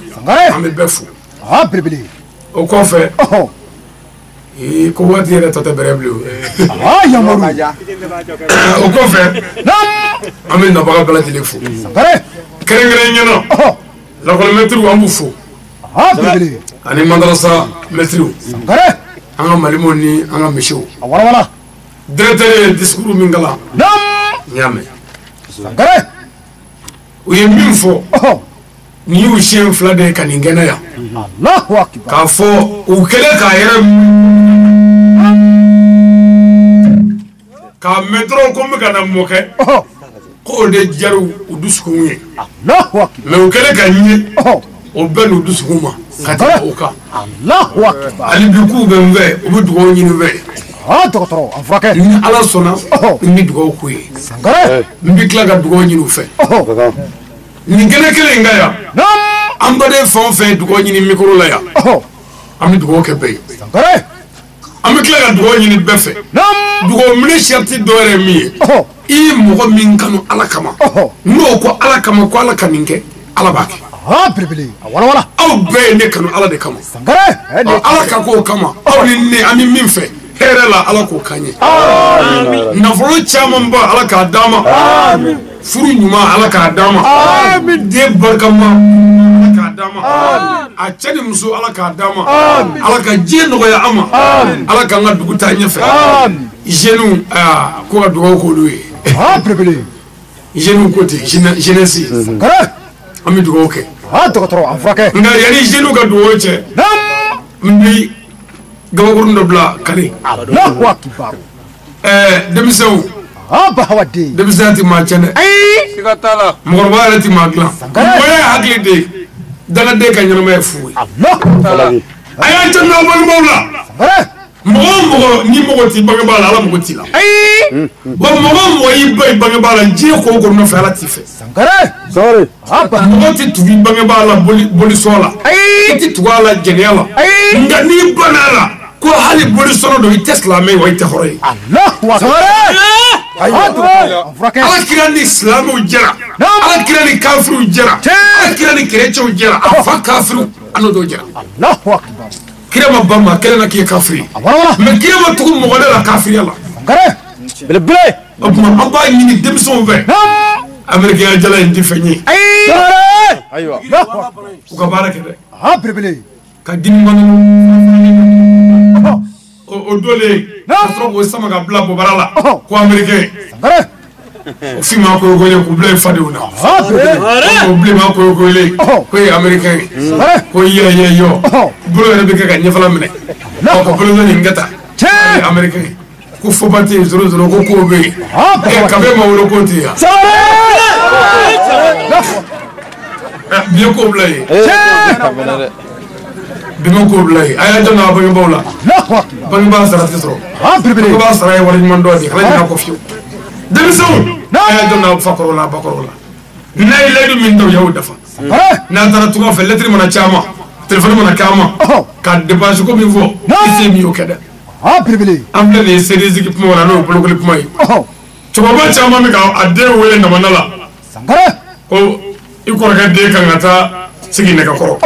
an bɛ bɛɛ fo o kɔfɛ ko waati yɛrɛ tɔ tɛ bɛrɛ bilen o kɔfɛ an bɛ nabaga bɛɛ lajɛlen fo kɛrɛnkɛrɛnnenya la lakɔlimɛtiriw an b'u fo ani madarasa mɛtiriw an ka malimu ni an ka misiw directeur ye discours min kala n y'a mɛn u ye min fɔ ni y'u siɲɛ fila de ye ka nin kɛnɛ yan k'a fɔ u kɛlen k'a yɛrɛ k'a mɛn dɔrɔn ko n bɛ ka na mɔkɛ ko o de diyara u dusukun ye mais u kɛlen ka ɲɛ o bɛɛ n'u dusukun ma ka tɛmɛ o kan hali bi k'u bɛ n fɛ u bɛ dugawu ɲini n fɛ ni ala sɔnna n bɛ dugawu k'u ye n bɛ tila ka dugawu ɲini u fɛ nin kɛnɛ kelen in ka yan an baden fɛn o fɛn ye dugawu ɲini mikoro la yan an bɛ dugawu kɛ bɛɛ ye an bɛ tila ka dugawu ɲini bɛɛ fɛ dugawu minɛ sariti dɔ yɛrɛ ye min ye i ye mɔgɔ min kanu ala kama n'o ko ala kama ko ala ka nin kɛ ala b'a kɛ aw bɛɛ ye ne kanu ala de kama ala ka k'o kama aw ni ne an bɛ min fɛ hɛrɛ la ala k'o k'an ye nafolo caman ba ala k'a d'a ma furu ɲuman ala k'a d'a ma den barikama ala k'a d'a ma a cɛ ni muso ala k'a d'a ma ala ka diɲɛ nɔgɔya an ma ala k'an ka dugu taa ɲɛfɛ jeunes ko ka dugawu k'olu ye jeunes ko ten jeunesse an bɛ dugawu kɛ nka yanni jeunes ka dugawu cɛ n bɛ gabakurun dɔ bila kari denmisɛnw denmisɛnya tɛ maa tiɲɛ dɛ mɔgɔkɔrɔba yɛrɛ tɛ maa dilan mɔgɔya ye hakili de ye danaden ka ɲɛnamaya ye fu ye a y'an cɛ n'aw balimaw la Mogo ni mogo ti bangebala ala mogo ti la. Bon mogo yi bangebala je ko no fa la ti fe. Sankare. Sorry. Mogo ti tu bangebala boli sola. Ti tu ala geniala. Nga ni banala ko hali boli sono do Tesla me wa ite hore. Allahu akbar. Ala kirani Islam ujara. Ala kirani kafir ujara. Ala kirani chrétien ujara. Afa kafir ano do ujara. Allahu akbar. Kirama bamba kelena ki kafiri. Me kirama tugu mogole la kafiri la. Sankare. Bele. Aba ni demson ve. Amerika jala indi fenyi. Aywa. Uka baraka de. Bele. Ka dimi ngonu. O dole. Astro ko sama ga bla bo barala. Ko Amerika. Sankare. O fima ko gole ko bla fade una. O bla ma ko gole. Ko Amerika. Ko yo. Bulo re bika ga nyefala mine. Ko bulo ni ngata. Amerika. Ko fobati zoro ko be. Ka be ma wolo ko ti ya. Bien ko bla yi. Bien ko bla yi. Aya jona ba ngi bawla. Bangi ba sara tisro. Bangi ba sara wala man do di xala ko fiu. Dem sawu. Aya jona fakoro la bakoro la. Nay ledu min do yaw dafa. Na tara tugo fe lettre mona chama. Téléphone mona kama. Ka dépense ko mi fo. Ise mi o keda. Bele. Amle ne series équipement wala no bolo ko mai. Tugo ba chama mi ka ade wele na manala. Sankare. Ko iko ga de kan ata sigi ne ka koro.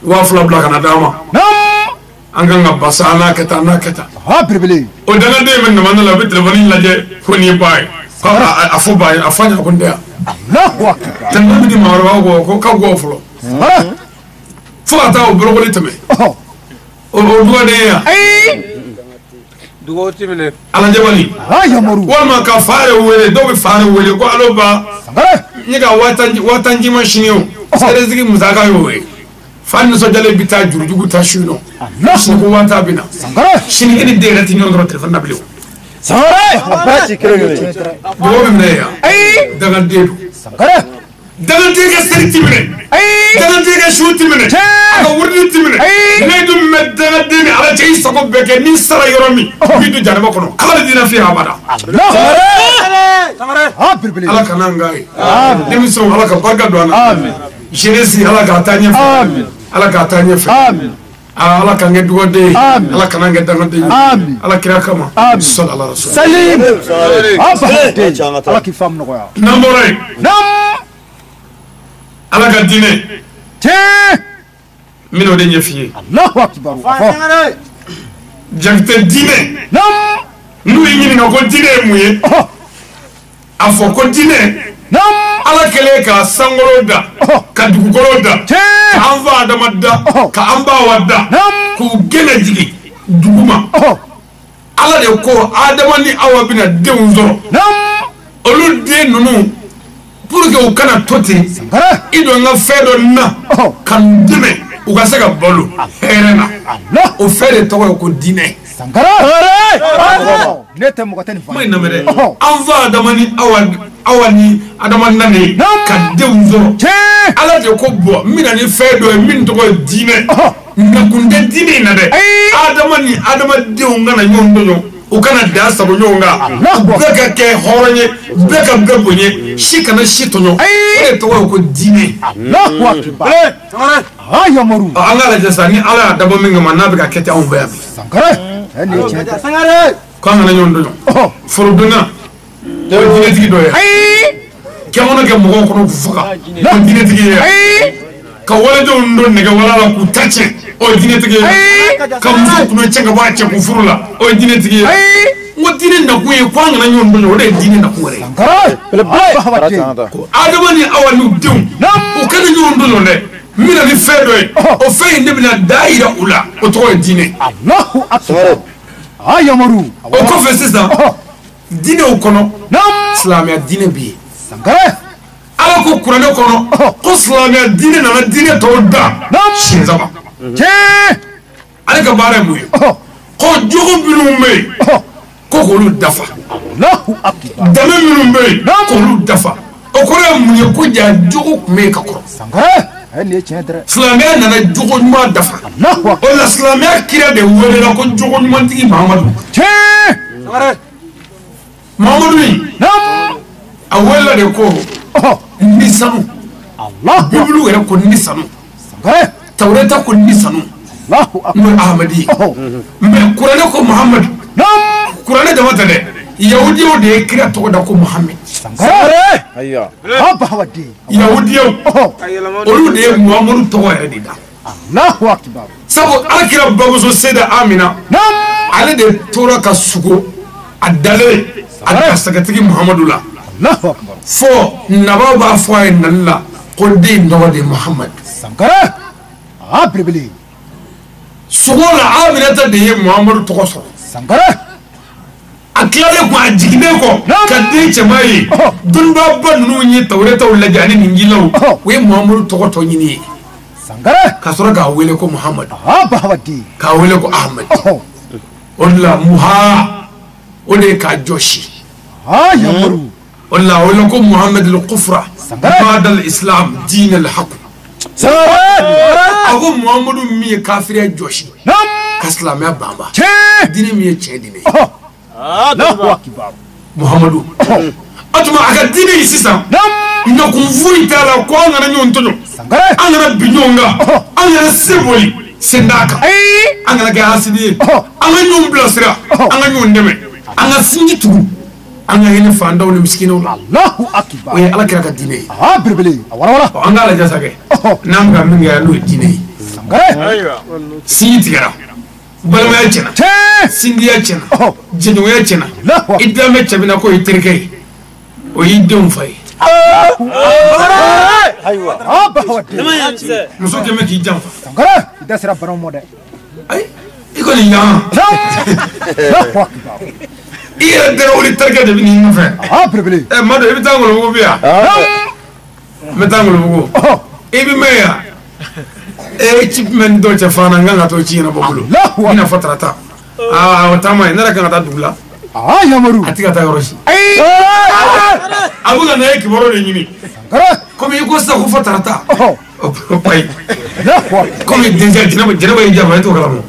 Wa fla bla kana dama. Anga nga basana keta na keta. Bele. O dana de men na manala be téléphone laje ko ni bay. Afo bay afanya ko ndia. Allahu akbar. Tan bi maro ko ka go flo. Fo ata o bolo ko teme. O do de ya. Dugo timine. Ala jabali. Yamaru. Wal ka fare wele do be fare wele ko alo ba. Sankare. Ni ga watanji machine yo. Sere zigi muzaka yo we. Fan so jale bita jurujugu ta shuno. Allah ko wanta bina. Sankare. Shini ni de rati nyon ro telefon na bilu. Sankare. Abati kirene. Do be ne ya. Daga dedu. Sankare. Daga dega seri timine. Daga dega shu timine. Aga wurni timine. Ne dum me daga deni ala jey sako beke ni sara yoromi. Bidu janaba kono. Kala dina fi abada. Sankare. Bele. Ala kana ngai. Demi so ala ka barka do ana. Amen. Jenesi ala ka tanya. Amen. Ala ka tanya. Amen. Ala ka ngedugo de. Ala kana ngedanga de. Amen. Ala kira kama. Sallallahu alaihi wasallam. Salim. Ala ki fam no ya. Namore. Ala ka dine. Mino de nyefiye. Allahu akbar. Jangte dine. Nu yini na ko dine muye. Afo ko dine. Ala kele ka sangoro da. Ka dugukolo da. Ka anfa adama da. Ka amba wada. Ku gene jigi duguma. Ala de ko adama ni awa bina deunzo. Olu de nunu pour que o kana toti. Ido nga fedo na. Kan dime u ka se ka balo. Herena. O fere to ko dine. Sankare. Ne te mo kateni fa. Mai na mere. Anfa adama ni awani adama nane ka deunzo. Ala de ko bo mina ni fedo min to ko dine. Na kunde dine na de. Adama ni adama deunga na nyondo o kana da sabo nyonga. Beka ke horonye, beka bebonye, shikana shitonyo. E to ko dine. Allahu akbar. Yamaru. Ala la jasa ni ala dabo minga manabe ka kete on bayabi. Sankare. Sankare. Ko ngana nyondo. Foruduna. Do dine tigi do ya. Kemono ke mo ko no fuka. Do dine tigi ya. Ka wala do ndo nega wala la ku tache. O dine tigi ya. Ka mo ko no chenga ba che ku furula. O dine tigi ya. Ngo dine na ku e kwa ngana nyondo no de dine na ku re. Sankare. Adama ni awanu deun. O kana nyondo no de. Mina ni fedo o fe inde bina daira ula o to dine. Allahu akbar. Yamaru. O ko fe sisa. Dine o kono. Islamia dine bi. Sankare. Ala ko kurane kono. Ko Islamia dine na dine to da. Shinzaba. Ale ka bare mu. Ko jogo binu me. Ko ko lu dafa. Allahu akbar. Dame binu me. Ko lu dafa. O ko re mu ye ko ja jogo me ka ko. Sankare. Hali chentre. Silamɛya nana jogo ɲuman dafa. O la silamɛya kira de welela ko jogo ɲumantigi Mahamadu. Tiɲɛ. Mahamadu in. Naam. A welela de ko. Ni sanu. Allah. Bibulu yɛrɛ ko ni sanu. Sangare. Tawreta ko ni sanu. Allahu akbar. N'o ye Ahmadi. Mais kuranɛ ko Mahamadu. Naam. Kuranɛ dama tɛ dɛ. Yahudiyaw de ye kira tɔgɔ da ko Muhammed. Sangare. Ayiwa. Haba hawadi. Yahudiyaw. Olu de ye Muhamadu tɔgɔ yɛrɛ de da. Allahu akbar. Sabu Alakira bamuso Seyida Amina. Naam. Ale de tora ka sugo a dalen a garisɛgɛtigi Muhamadu la. Allahu akbar. Fɔ nabaw b'a fɔ a ye nali la ko den tɔgɔ de Muhammed. Sangare. Ah belebele. Sogo la Aminata de ye Muhamadu tɔgɔ sɔrɔ. Sangare. A tilalen kɔ a jiginnen kɔ ka den cɛman ye dɔnnibagaba ninnu ye Tawuretaw lajɛ ani Injilaw o ye Muhamadu tɔgɔ tɔ ɲini ye. Sangare. Ka sɔrɔ k'a wele ko Muhamadu. Haba hawadi. K'a wele ko Ahmed. O de la Muha o de ye k'a jɔsi. Ah yamaru. O de la a wele ko Muhammed al-Kufra ba'da al-Islam diin al-haq. Sangare. A ko Muhamadu min ye kafiriya jɔsi Naam. ka silamɛya banba. Tiɲɛ. Diinɛ min ye tiɲɛ diinɛ ye. Allahu akbar. Muhamadu. O tuma a ka diinɛ in sisan. Naam. Nakun foyi t'a la ko an kana ɲɔgɔn tɔɲɔ. Sangare. An kana bin ɲɔgɔn kan. An kana se boli sen d'a kan. An kana kɛ hasidi ye. An ka ɲɔgɔn bilasira. An ka ɲɔgɔn dɛmɛ. An ka sinji tugu. An ka hinɛ fantanw ni misikinaw la. Allahu akbar. O ye Alakira ka diinɛ ye. Ah belebele. Awara wara. An k'a lajɛ sa kɛ. N'an bɛ ka min kɛ n'o ye diinɛ ye. Sangare. Sinji tigɛra. Balimaya tiɲɛna. Tiɲɛ. Sindiya tiɲɛna. Jɛɲɔgɔnya tiɲɛna. Allahu. I danbɛ cɛ bɛ na k'o ye terikɛ ye. O y'i denw fa ye. Ayiwa. Haba hawadi. Muso kɛmɛ k'i janfa. Sangare. I da sera banaw mɔ dɛ. Ayi i kɔni yan. Allahu akbar. I yɛrɛ dɛrɛ wuli terikɛ de bɛ n'i nɔfɛ. Ah belebele. Madu i bɛ taa Ngolobugu bi yan. N bɛ taa Ngolobugu. I bɛ mɛn yan. Ci mɛn dɔ cɛ fana n kan ka t'o ci ɲɛnabɔ bolo. Allahu I n'a fɔ tarata. O taama ye ne yɛrɛ kan ka taa dugu la. Ah yamaru. A ti ka taa yɔrɔ si. A bɛ ka na ye kibaru de ɲini. Sangare. Komi i ko sisan ko fɔ tarata. O payi. Allahu akbar. Komi déjà Jɛnɛba y'i janfa e t'o kalama.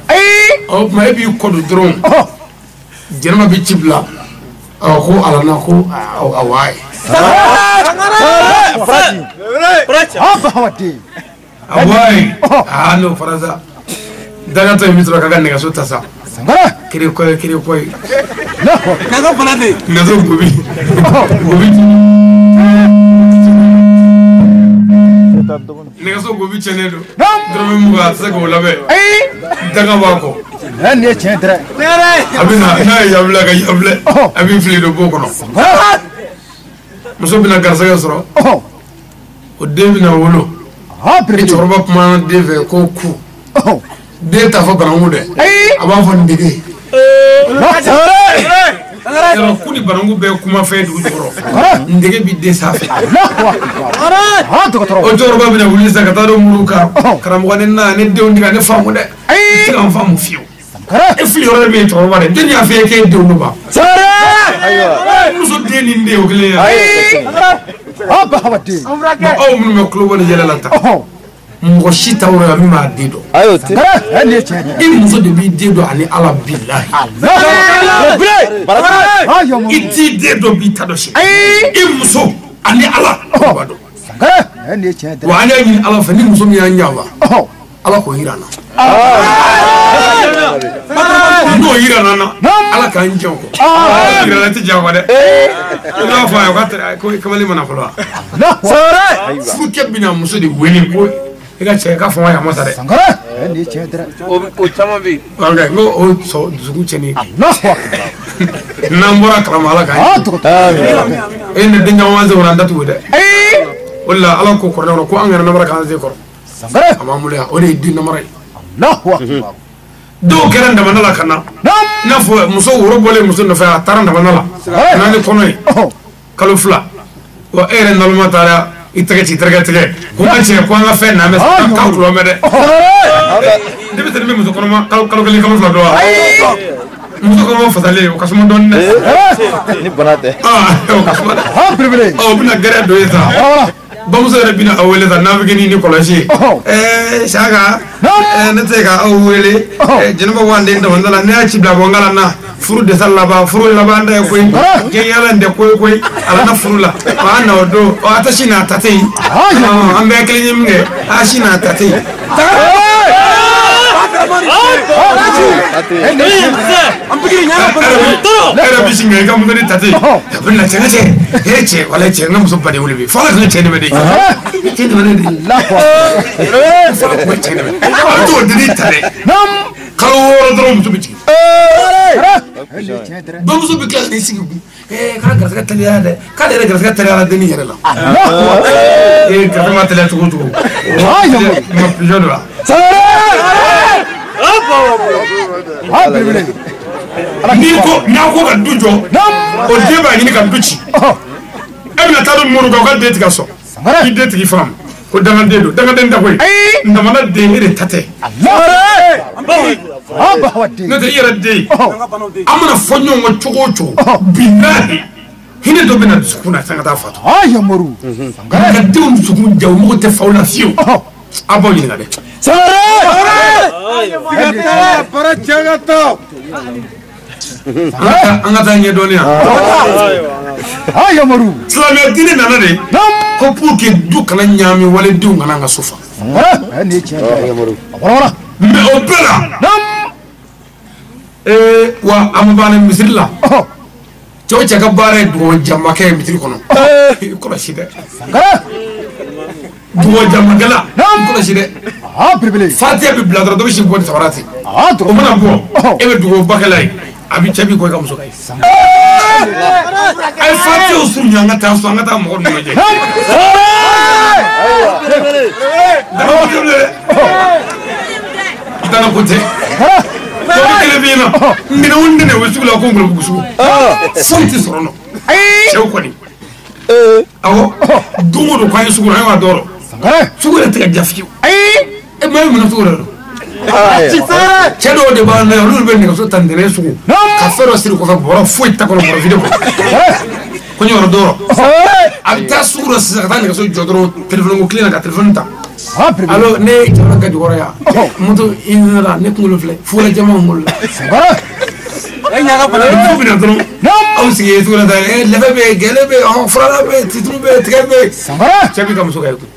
O tuma e b'i kɔ don dɔrɔn. Jɛnɛba bɛ ci bila. Ko Alana ko awa ye. Haba hawadi. Awa ye. N'o fɔra sa. Dagatɔ in bɛ sɔrɔ k'a ka nɛgɛso ta sa. Sangare. Kiri kɔye kiri kɔye. Naga fana de. Nɛgɛso gobi. Gobi. Nɛgɛso gobi cɛnnen don. Dɔrɔmɛ mugan a tɛ se k'o labɛn. Daga b'a kɔ. Nin ye tiɲɛ tɛ. A bɛ na n'a ye yabilɛ ka yabilɛ. A bɛ fili don bon kɔnɔ. Muso bɛna garisɛgɛ sɔrɔ. O den bɛna wolo. Ni cɛkɔrɔba kumana den fɛ ko ku. Den t'a fɔ bananku dɛ. A b'a fɔ ndege. Yɔrɔ ku ni bananku bɛɛ kumafɛn dugu jukɔrɔ. Ndege bɛ den sanfɛ. O cɛkɔrɔba bɛna wuli sisan ka taa don muru kan. Karamɔgɔ ne na ne denw tigɛ ne faamu dɛ. I tɛ ka n faamu fiyewu. E fili yɔrɔ min ye cɛkɔrɔba dɛ. Den y'a fɔ e k'e denw don ban. Muso den ni den o kelen ye. Haba hawadi. Aw minnu bɛ kulo bɔ ni yɛlɛ la tan. Mɔgɔ si t'a yɔrɔ la min b'a den dɔn. Ayo te. Nin ye tiɲɛ tɛ. I muso de b'i den dɔn ani Ala bilahi. I t'i den dɔn b'i ta dɔn si. I muso ani Ala b'a dɔn. Nin ye tiɲɛ tɛ. Wa an y'a ɲini Ala fɛ ni muso min y'an ɲaga Ala k'o yira an na. N'o yira an na Ala k'an jɛn o kɔ. Yirala tɛ jɛn o kɔ dɛ. I b'a fɔ a ye ko kamalen mana fɔlɔ wa. Furukɛ bɛna muso de wele ko i ka cɛ ka fɔ n ka yamasa dɛ. Nin ye tiɲɛ tɛ. O caman bɛ yen. N ko o dusukun cɛnni ye. N'an bɔra kalama Ala k'an jɛn. E ne den caman se kɔnɔ an datugu dɛ. O de la Ala ko kɔrɔlen kɔnɔ ko an kana namara k'an sen kɔrɔ. A b'an bolo yan o de ye den namara ye. Dɔw kɛra Ndamana la ka na. I n'a fɔ muso woro bɔlen muso nɔfɛ a taara Ndamana la. N'a ni kɔnɔ ye kalo 2 wa e yɛrɛ naloma taara i tɛgɛ ci terikɛ tigɛ ko an cɛ ko an ka fɛn na mɛ k'aw tulo mɛ dɛ. Denmisɛnnin bɛ muso kɔnɔma kalo 1 kalo 2 dɔn wa. Muso kɔnɔma fasalen o ka suma dɔɔnin dɛ. Ni bana tɛ. O ka suma dɛ. O bɛna gɛrɛ don ye sa. bamuso yɛrɛ bina aw wele ta navigeni ni kɔlɔsi saka ne tɛ ka aw wele jɛnɛba wanden damanda la ne y'a ci bila bɔ n kala na furu dɛsɛ laban furu laban da ye koyi kɛ yala n tɛ koyi ala na furu la a na o don a tɛ si n'a ta tɛ yen an bɛɛ kelen ye min kɛ a si n'a ta tɛ yen era bisinga ka mun ni tate abin la cɛ cɛ wala cɛ na muso bade wuli bi fala kan cɛ ne bade cɛ ne bade Allah cɛ ne bade a to dini tare kalo woro dɔrɔn muso bi jigin ba muso bi kila ni sigi k'a garisɛgɛ teliya dɛ k'ale yɛrɛ garisɛgɛ teliya deni yɛrɛ la garisɛgɛ ma teliya cogo ma pigeon do la ni ko n'a ko ka du jɔ o den b'a ɲini ka du ci e bɛna taa don mɔnu kan o ka den tigɛ sɔn i den tigi faamu ko dangaden don dangaden tɛ koyi ndamana den e de ta tɛ n'o tɛ i yɛrɛ den an mana fɔ ɲɔgɔn kɔ cogo o cogo bilahi hinɛ dɔ bɛna dusukun na fɛn ka taa fatu ka denw dusukun ja o mago tɛ faw la fiyewu a b'aw ɲininka dɛ an ka taa ɲɛ dɔɔnin yan silamɛya diinɛ nana de ko pour que du kana ɲaami waledenw kana an ka so fa mais o bɛɛ la wa an b'a la misiri la cɛw cɛ ka baara ye dugawu jamakɛ ye misiri kɔnɔ i kɔlɔsi dɛ dugawu jamakɛla i kɔlɔsi dɛ fatiya bɛ bila dɔrɔn dɔ bɛ si bɔ ni sabara ten o mana bɔ e bɛ dugawu bakɛla ye a bɛ cɛ bi kɔ i ka muso ka ye a ye fatiyaw surunya an ka taa so an ka taa mɔgɔ ninnu lajɛ i tana ko tɛ dɔw kelen bɛ yen nɔ minɛnw nɛnɛ o ye sugu la ko ngɔlɔbugu sugu foyi tɛ sɔrɔ nɔ cɛw kɔni awɔ don o don k'an ye sugu la an y'a dɔrɔn sugu yɛrɛ tɛ ka ja fiyewu e maa min minɛ sugu la don cɛ dɔw de b'an na yan olu bɛ nɛgɛso ta ntɛnɛn sugu ka fɛn dɔ siri kɔfɛ bɔrɔ foyi ta kɔnɔ bɔrɔ vide kɔnɔ ko n yɔrɔ dɔrɔn a bɛ taa sugu la sisan ka taa nɛgɛso jɔ dɔrɔn telefɔni ko kelen na ka telefɔni ta alo ne jamana ka jukɔrɔ yan moto i nana ne kunkolo filɛ fula jama kunkolo la dugu bɛna dɔrɔn aw sigi ye sugu la ta lɛfɛ bɛ yen gɛlɛ bɛ yen furala bɛ yen titulu bɛ yen tigɛ bɛ yen cɛ b'i ka muso ka ye koyi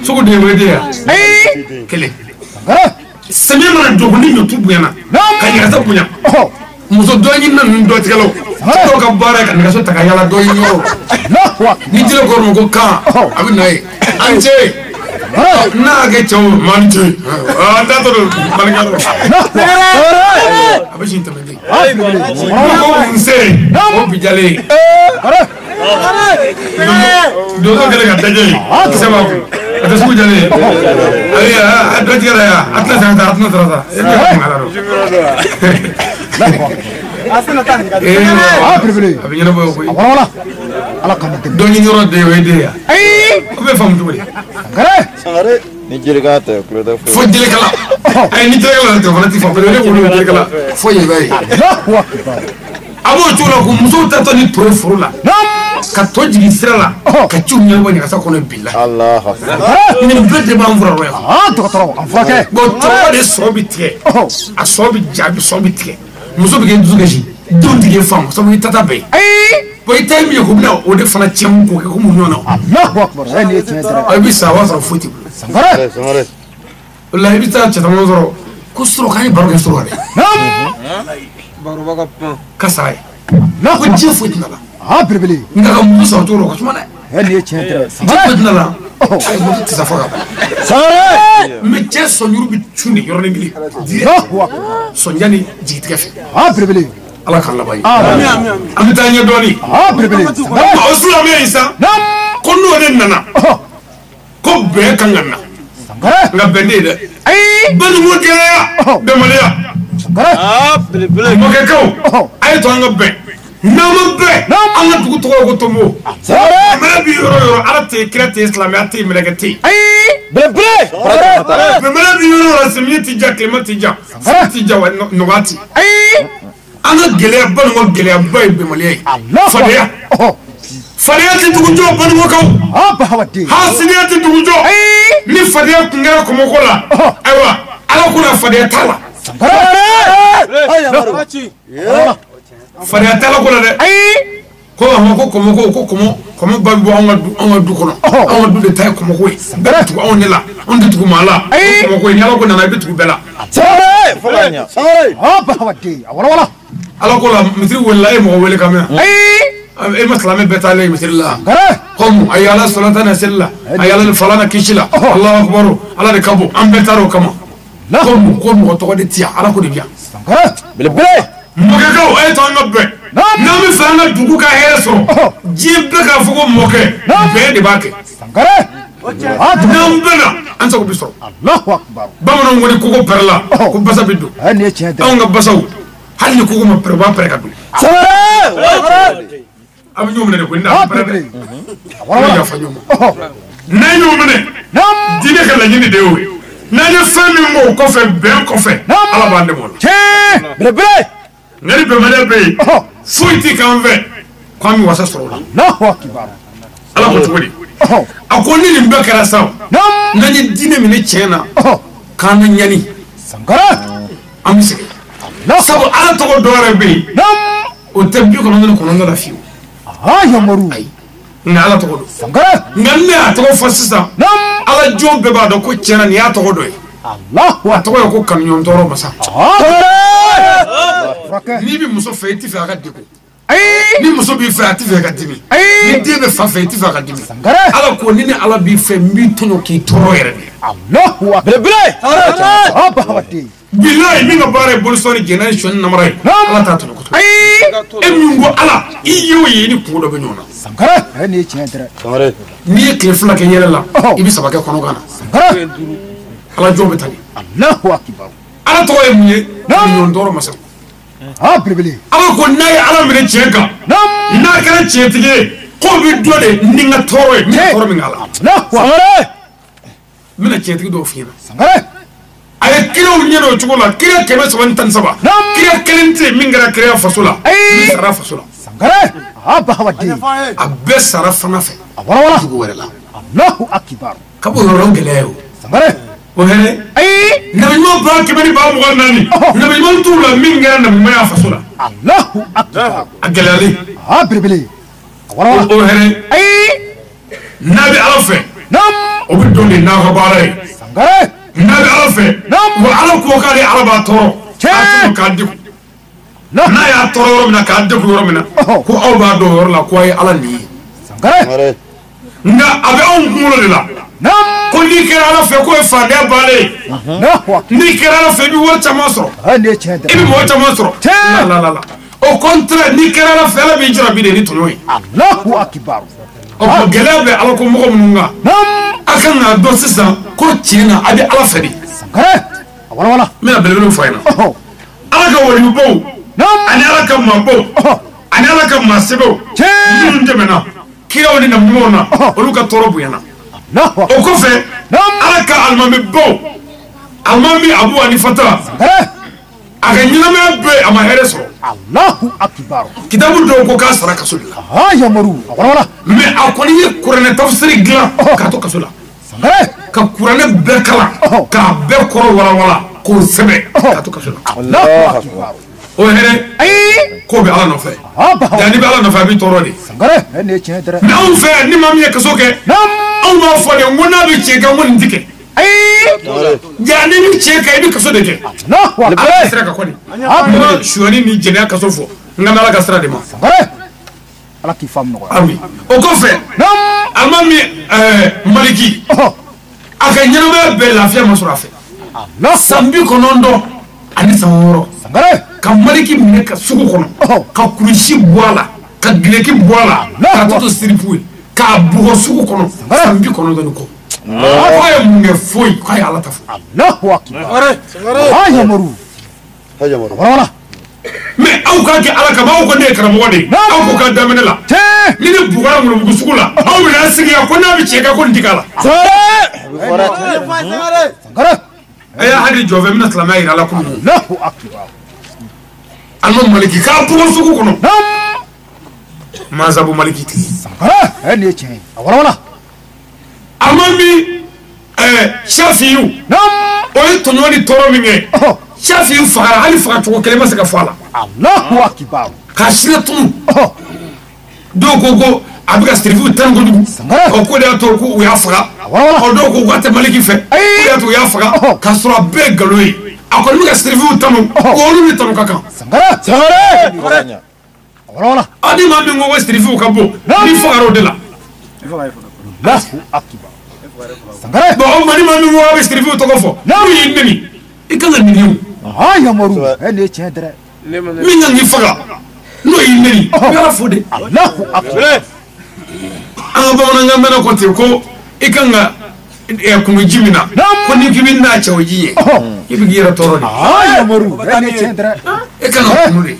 sugu de wele yan kelen sɛmɛ mana dogo ni ɲɔtu bonyana ka ɲagasa bonya muso dɔ ɲini na ninnu dɔ tigɛlaw dɔw ka baara ye ka nɛgɛso ta ka yala dɔ ɲini yɔrɔ ni jɛgɛ kɔrɔ ma ko kan a bɛ na ye an cɛ n'a kɛ cɛw man cɛ an t'a tɔ don balikɛ yɔrɔ a bɛ sin tɛmɛ ten ko nse o bi jalen donso kɛlen ka dajɛ ye kisɛ b'a kun a tɛ sugu jalen ayi a dɔ tigɛra yan a tɛna san ta a tɛna sara sa e bɛ ka ala a bɛ ɲɛnabɔ koyi dɔ ɲini yɔrɔ de o ye den yan o bɛ faamu cogo di ni jelikɛ tɛ kulo tɛ fo jelikɛla ayi ni jelikɛla tɛ fana ti faamu ne wolo jelikɛla fo yen b'a ye a b'o cogo la ko musow tatɔ ni to ye foro la ka tɔ jigin sira la ka ciw ɲɛnabɔ ɲagasa kɔnɔ bi la nin bɛɛ de b'an furakɛ yan bon tɔgɔ de sɔ bɛ tigɛ a sɔ bɛ ja sɔ bɛ tigɛ muso bɛ kɛ dusu kasi denw tɛ kɛ faamu sabu i tata bɛɛ bon i ta ye min ye ko bɛna o de fana tiɲɛ k'o kɛ ko mun ɲɔgɔn na i bɛ sa o b'a sɔrɔ foyi t'i bolo o la i bɛ taa cɛtɔmɔ sɔrɔ ko sɔrɔ k'an ye baro kɛ sɔrɔ dɛ ka sara ye ko diɲɛ foyi tɛna la nka ka muso sɔrɔ cogo o ka suma dɛ diɲɛ foyi tɛna la ayi muso tɛ sa fɔ ka ban mɛ cɛ sɔnjuru bɛ cun de yɔrɔnin kelen sɔnja ni jigitigɛ fɛ ala k'an laban ye an bɛ taa ɲɛ dɔɔnin o silamɛ in sa ko n'o de nana ko bɛn kan ka na nka bɛn tɛ ye dɛ balimaw gɛlɛya bɛnbaliya mɔkɛkaw a ye to an ka bɛn n'an ma bɛn an ka dugu tɔgɔ ko Tonbo mɛlɛ bi yɔrɔ yɔrɔ ala tɛ yen kira tɛ yen silamɛya tɛ yen mɛlɛkɛ tɛ yen mɛ mɛlɛ bi yɔrɔ yɔrɔ samiyɛ tɛ ja tilema tɛ ja foyi tɛ ja wa nɔgɔya tɛ an anga gele ban ngo gele bay be mali fadaya fadaya ti dugujo ban ngo kaw aba hawati ha siniya ti dugujo ni fadaya kungara ko mo la aywa ala ko na fadaya tala fadaya tala ko la de ko komo babu on du kono on du de tay komo ko betu on ne la on de tu mala komo ko ni ala ko na betu bela sare fulanya sare aba hawati wala ala ko la mitri wallahi mo wele kamera e maslame betale mitri la kom ayala salatan sella ayala falana kishila allah akbar ala de kabo am betaro kama kom mo to de tia ala ko de bia bele bele moke ko e to ngabbe na mi fanga dugu ka here so jibbe ka fugo moke be de bake sangare nambena ansa ko biso allahu akbar bamano ngoni ko perla ko basa biddu ani chedra on nga basaw hal ni ko ma perba per ka du sare am ñoom ne ko nda per wala ya fa ñoom na ñoom ne dine ka la ñini deewu na ñu fami mo ko fe ben ko fe ala bande mo bele bele ngari be mane be fuiti kanve kwami wasa sorola allahu akbar ala ko todi akoni ni mbekara saw nani dine mine chena kana nyani sangara amisi sabu ala to dore be o tembi ko non ko non la fiu ya maru na ala to do sangara nganne ato fasisa ala jombe ba do ko chena ni ato do allahu ato ko kan nyon toro masa fraka ni bi muso feiti fa ka diko ni muso bi fa ati fa ka dimi ni debe fa feiti fa ka dimi ala ko ni ala bi fe mbi tono ki toro yere allahu akbar bele aba hawati billahi mi ngabare bolsoni generation namray ala ta to ko emi ngo ala iyo yi ni ko do be nyona sangara ani chedra sare ni ke fula ke yele la ibi sabake kono gana sangara ala jombe tani allahu akbar ala to e munye nyon doro masa bele bele ala ko nay ala mi chenka na kala chetige ko bi do de ninga toro mi toro mi ngala allahu akbar mina chetige do fina sangara ay kilo nyero chugola kira kebe saban tan saba kira kelente mingara kira fasula mi sara fasula sangara aba hawati abbe sara fana fe wala dugu wala allahu akbar kabo rongeleyo sangara o hele nabi mo ba kebe ni ba mo nani nabi mo tula mingara nabi mo ya fasula allahu akbar agelali bele bele wala o hele nabi alafe o bi doni na ko bare sangara nabi alafe wa ala ko kali araba toro ka diku na ya toro mina ka diku yoro mina ko aw ba do yoro la ko ay ala ni sangara nga abe on kumulo de la ko ni kera ala fe ko fa de bale ni kera ala fe bi wo chama soro ani chedra ibi mo chama soro la au contraire ni kera ala fe la bi jira bi de ni tonoy allahu akbar o ko gelebe ala ko mo munga akan na do sisan ko china abi ala fe bi sangara wala mina belebele fayna ala ka wali bo ani ala ka mambo ani ala ka masebo ni ndemena kira woni na mona oluka torobu yana o ko fe ala ka almami bo almami abu anifata aga nyinama be ama here so allahu akbar kitabu do ko ka sara kasuli ya maru wala me akoni ye kurane tafsiri gla ka to kasula sangara ka kurane be kala ka be koro wala ko sebe ka to kasula allahu akbar o here ko be ala no fe yani be ala no fe bi toro di sangara ani chedra na on fe ni mam ye kasoke on ma fo de ngona bi che ga ngon ndike yani ni che ka bi kaso de ke allahu akbar sira ka koni ma shuani ni jena kaso fo ngana ala ka sira de ma sangara ala ki fam no ami o ko fe amami maliki aka nyama be lafia masura fe sambi konondo ani saworo sangara ka maliki mine ka sugu kono ka kurushi boala ka gileki boala ka toto siripuwe ka bugo sugu kono sambi konondo ko akoye munge foi ko ay ala tafu allahu akbar ya maru wala me aw ka ke ala ka ba ko ne karamo wade aw ko ka damene la ni ne bugara mun bugu sugu la aw bi na sigi ko na bi cheka ko ndikala sangara aya hadi jove mina salama ira la kullu allahu akbar alma maliki ka bugo sugu kono mazabu maliki ti sankara ne ce wala amami shafiu oyi tonyoni toro minge shafiu fara hali fara to kelema se ka fala Allahu akbar ka shiratu dogo abiga strivu tango dugu o ko da to ko ya fara o dogo ko ta maliki fe ko da to ya fara ka sura be galoyi akon mi ka strivu tango ko lu mi tango kaka sangara wala adi ma mi ngo strivu ka bo ni fara de la Allahu akbar sangara bo mani ma mi ngo strivu to ko fo na yi nemi ikanga ni ya maru ne ce dare mi ngi fara no yi nemi ya fode Allahu akbar an ba nan mena ko te ko ikanga kuma jimina ko ni kimi na chawjiye ibi gira toro ni ya maru ne ce dare ikanga kunure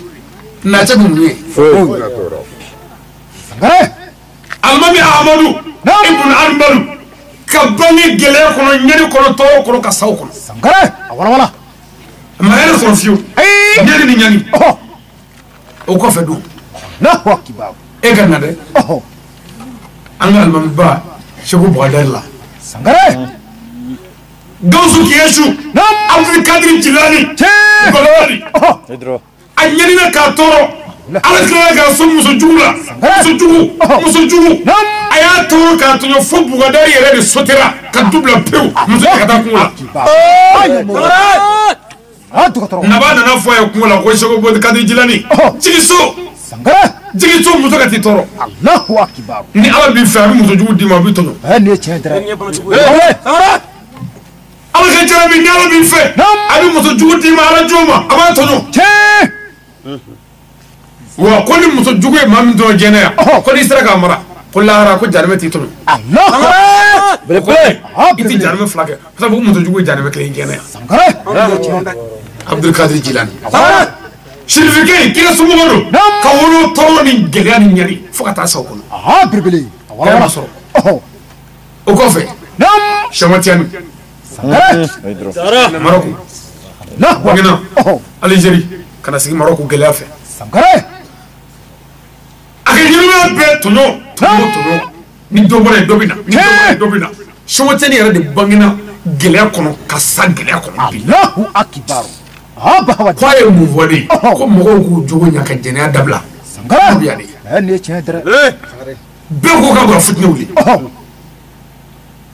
na ta bunye sangara almami ahmadu ibn anbal kabani gele kono nyeri kono toro kono ka saw kono sangara wala ma ele ko fiu nyeri ni nyani o ko fe du Allahu akbar e ganna de an almami ba shego bodalla sangara gawsu kiyeshu abdul kadir jilani balawali anyeri na ka toro ala kala ga so muso jugula muso jugu aya toro ka to fo bugadari yere de sotera ka dubla peu muso ka ta kula nabana na fo ya kula ko shego bod kadir jilani jigiso sangara jigiso muso ka ti toro Allahu akbar ni ala bi fa muso jugu di ma bi tono ne ce dare ala ka jara bi ala bi fe abi muso jugu di ma ala joma aba tono wa ko ni muso jugu e mamin do jene ya ko ni sira ka mara ko lahara ko jarme ti tono Allah bele iti jarme flake fa bu muso jugu jarme kle jene ya sangara abdul kadir jilani shirfike kila sumu godo ka wolo to ni gelani nyari fukata saw ko birbili wala soro o ko fe shamatian sangara maroko wagina algérie kana sigi maroko gelafe sangara akanyirima be tono ni dobina shomoteni yara de bangina gelea kono ka sa gelea kono Allahu akbar aba kwa ye mu voli ko mogo ku jogo nyaka jenya dabla sangara biyani ne ce dare be ko ka ba futne wuli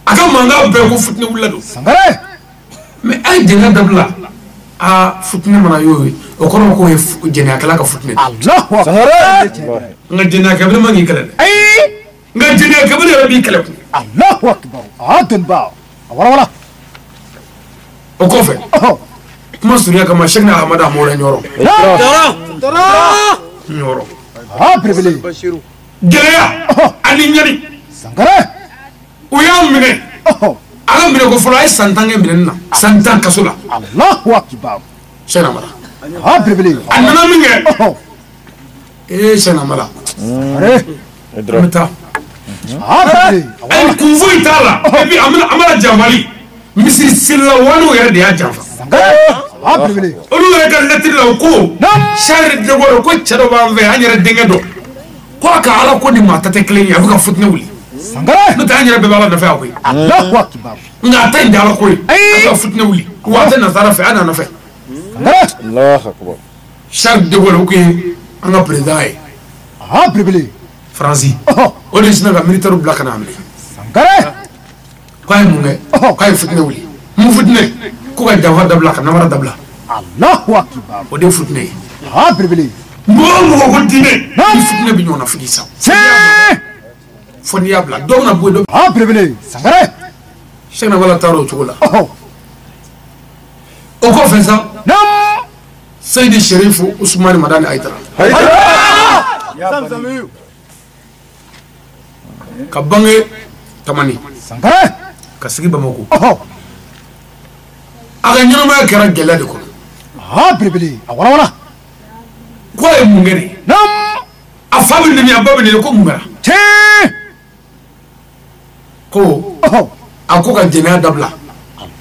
aka manga be ko futne wula do sangara mais ay jenya dabla a futne mana yoy o kono ko jenya kala ka futne Allahu akbar nga jenya ka be mangi kala nga jenya ka be rabi kala Allahu akbar adun ba wala o ko fe kuma suriya kama shekna ahmada mola nyoro nyoro birbili geleya ani nyani sangara uya mine ala mine ko fula ay santange mine na santan kasula Allahu akbar shena mala birbili anana minge shena mala meta birbili ay kuvu itala ebi amala jamali misri silla wanu yere de ya jamfa sangara birbili olu yere ka letri la ko shari de goro ko chado ba ve anyere dinge do ko ka ala ko di mata te klen ya buka futne wuli sangara no ta anyere be bala na fa ko Allahu akbar nga ta ndala ko aka futne wuli wa ta nazara fa ana na fa sangara Allahu akbar shari de goro ko anga president birbili franci o de sina ga militaire black na amri sangara kwai munge kwai futne wuli mu futne ko ga dafa dabla ka namara dabla Allahu akbar o de futne birbili mo ko dine ni futne bi nyona fugi sa foni yabla do na bodo birbili sangara shekna wala taro chugula o ko fensa Seydi Sherif Ousmane Madani Aïdara ka bange tamani sangara ka sigi Bamako aka ɲɛnamaya kɛra gɛlɛya de kɔnɔ birbili wala ko a ye mun kɛ de a fa bɛ nɛni a ba bɛ nɛni ko mun kɛra ko a ko ka jɛnɛya dabila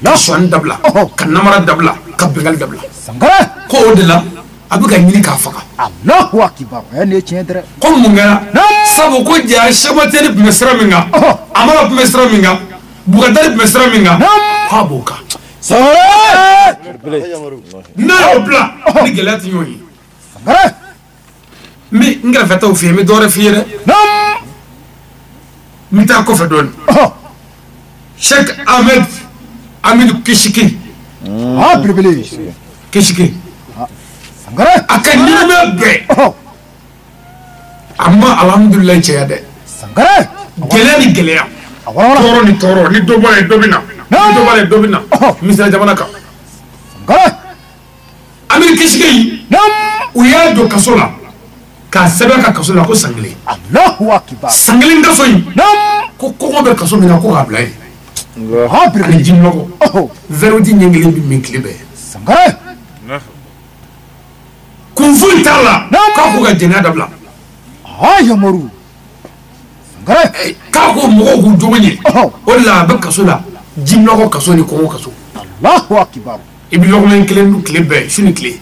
ka sɔni dabila ka namara dabila ka bɛngali dabila sangara ko o de la abu ka ɲini k'a faga Allahu akbar ne tiɲɛ dɛ ko mun kɛra sabu ko ja Cheikh tun bɛ sira min kan Amara tun bɛ sira min kan Bukatari tun bɛ sira min kan k'a b'o kan n'a y'o bila ni gɛlɛya tɛ ɲɔgɔn ye n kɛrɛfɛtaw fɛ yen n bɛ dɔ wɛrɛ f'i ye dɛ n bɛ taa kɔfɛ dɔɔnin Cheikh Ahmed Amidou Kishiki belebele Kishiki a ka ɲɛnamaya bɛɛ a ma alhamdulilayi cɛya dɛ gɛlɛya ni gɛlɛya tɔɔrɔ ni tɔɔrɔ ni dɔ bɔra yen dɔ bɛ na ni dɔ bɔra yen dɔ bɛ na misira jamana kan Amidou Kishiki u y'a don kaso la k'a sɛbɛn ka kaso la ko san kelen san kelen kaso in ko kɔngɔ bɛ kaso min na ko k'a bila yen ani ji nɔgɔ verre ti ɲɛ kelen bɛ min tile bɛɛ kun foyi t'a la k'a ko ka jɛnɛya dabila Yamaru k'a ko mɔgɔw k'u jogo ɲɛ o de la a bɛ kaso la ji nɔgɔ kaso ni kɔngɔ kaso i bɛ lɔgɔmɛ kelen dun tile bɛɛ su ni tile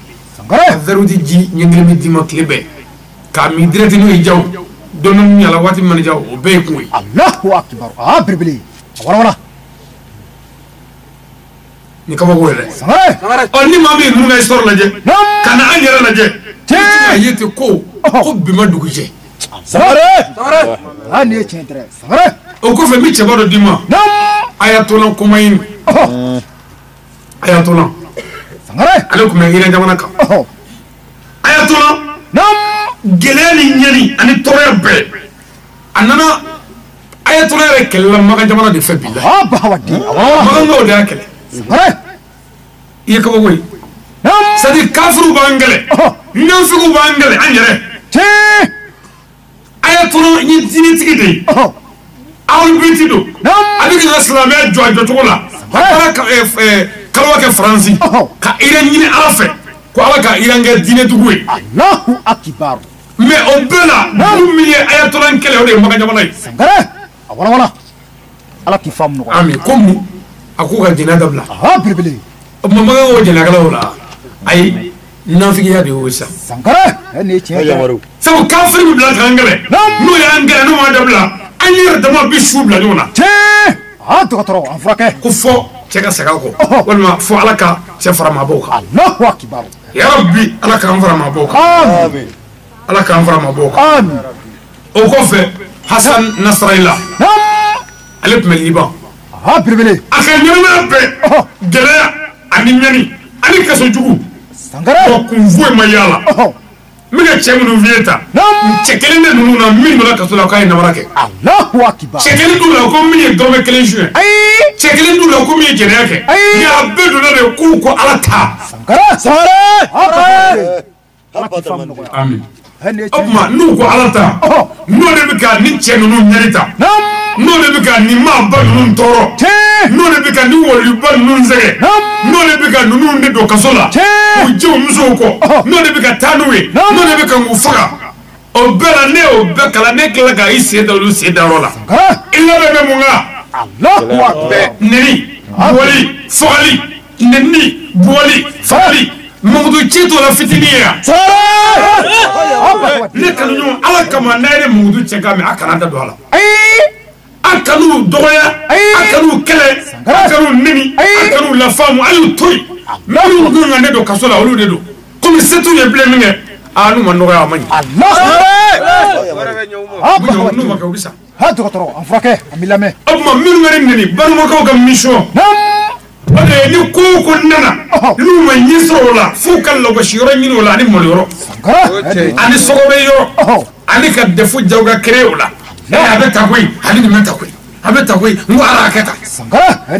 ka verre ti ji ɲɛ kelen bɛ d'i ma tile bɛɛ k'a min direct n'o ye jaw dɔɔnin yala waati min mana jaw o bɛɛ ye kun ye belebele ni kabako yɛrɛ ni maa min ye ninnu ka histoire lajɛ ka na an yɛrɛ lajɛ a ye ten ko bi ma dugu jɛ ne tiɲɛ dɛ o kɔfɛ n bɛ cɛba dɔ d'i ma Ayatollah Khomeini Ayatollah ale tun bɛ Iran jamana kan Ayatollah gɛlɛya ni ɲɛni ani tɔɔrɔya bɛɛ a nana Ayatollah yɛrɛ kɛlɛla Makan jamana de fɛ bi la Makan o de y'a kɛlɛ i ye kabako ye c'est à dire kafiriw b'an kɛlɛ ɲanfigiw b'an kɛlɛ an yɛrɛ Ayatollah n ye diinɛtigi de ye awolibiti don a bɛ ka silamɛya jɔ a jɔcogo la a taara kaliwa kɛ Faransi ka Iran ɲini Ala fɛ ko Ala ka Iran kɛ diinɛtigiw ye mais o bɛɛ la ninnu min ye Ayatollah kɛlɛ o de ye Makan jamana ye Ala k'i faamu nɔgɔya ami ko mun a k'u ka jɛnɛya dabila belebele Makan o jɛnɛyakɛlaw la ayi nafigiya de y'o sa ne tiɲɛ sabu kafiri bɛ bila k'an kɛlɛ n'o y'an kɛlɛ n'o ma dabila an yɛrɛ dama bɛ su bila ɲɔgɔn na dɔgɔtɔrɔ an furakɛ ko fɔ cɛ ka segin a kɔ walima fɔ Ala ka cɛ fara maabɔw kan ya Rabbi Ala k'an fara maabɔw kan Ala k'an fara maabɔw kan o kɔfɛ Hassan Nasrallah ale tun bɛ Liban belebele a ka ɲɛnamaya bɛɛ gɛlɛya ani ɲɛni ani kaso jugu kun foyi ma y'a la n bɛ ka cɛ minnu f'i ye tan cɛ kelen de ninnu na min donna kaso la k'a ye namara kɛ cɛ kelen t'u la ko min ye dɔrɔmɛ kelen suɲɛ cɛ kelen t'u la ko min ye jɛnɛya kɛ nka a bɛɛ donna de k'u ko Ala ta ami o tuma n'u ko Ala ta n'o de bɛ ka ni cɛ ninnu ɲɛni ta n'o de bɛ ka ni maaba ninnu tɔɔrɔ n'o de bɛ ka ni waliba ninnu sɛgɛn n'o de bɛ ka ninnu de don kaso la k'u jɛ u musow kɔ n'o de bɛ ka taa n'u ye n'o de bɛ ka k'u faga o bɛɛ la ne y'o bɛɛ kalan ne tilala ka i sen da olu sen dayɔrɔ la i labɛn bɛ mun kan nɛni bɔli fagali nɛni bɔli fagali Mamudu ci t'o la fitinin ye yan ne kanuɲɔgɔn Ala kama n'a ye Mamudu cɛ kan mɛn a kana da don a la a kan'u dɔgɔya a kan'u kɛlɛ a kan'u nɛni a kan'u lafaamu a y'u to yen minnu kun ka ne don kaso la olu de don komi se t'u ye bilen min kɛ n'u ma nɔgɔya a ma ɲi n'u ma kɛ u bɛ sa dɔgɔtɔrɔ an furakɛ an b'i lamɛn o tuma minnu bɛ ne nɛni balimakɛw ka mission o de ye ni ko o ko nana n'u ma ɲɛ sɔrɔ o la f'u ka lagosiyɔrɔ ɲini o la ani maliyɔrɔ ani sɔgɔbɛ yɔrɔ ani ka defu jaw ka créer o la a bɛ ta koyi ale de bɛ ta koyi a bɛ ta koyi n ko Ala kɛ tan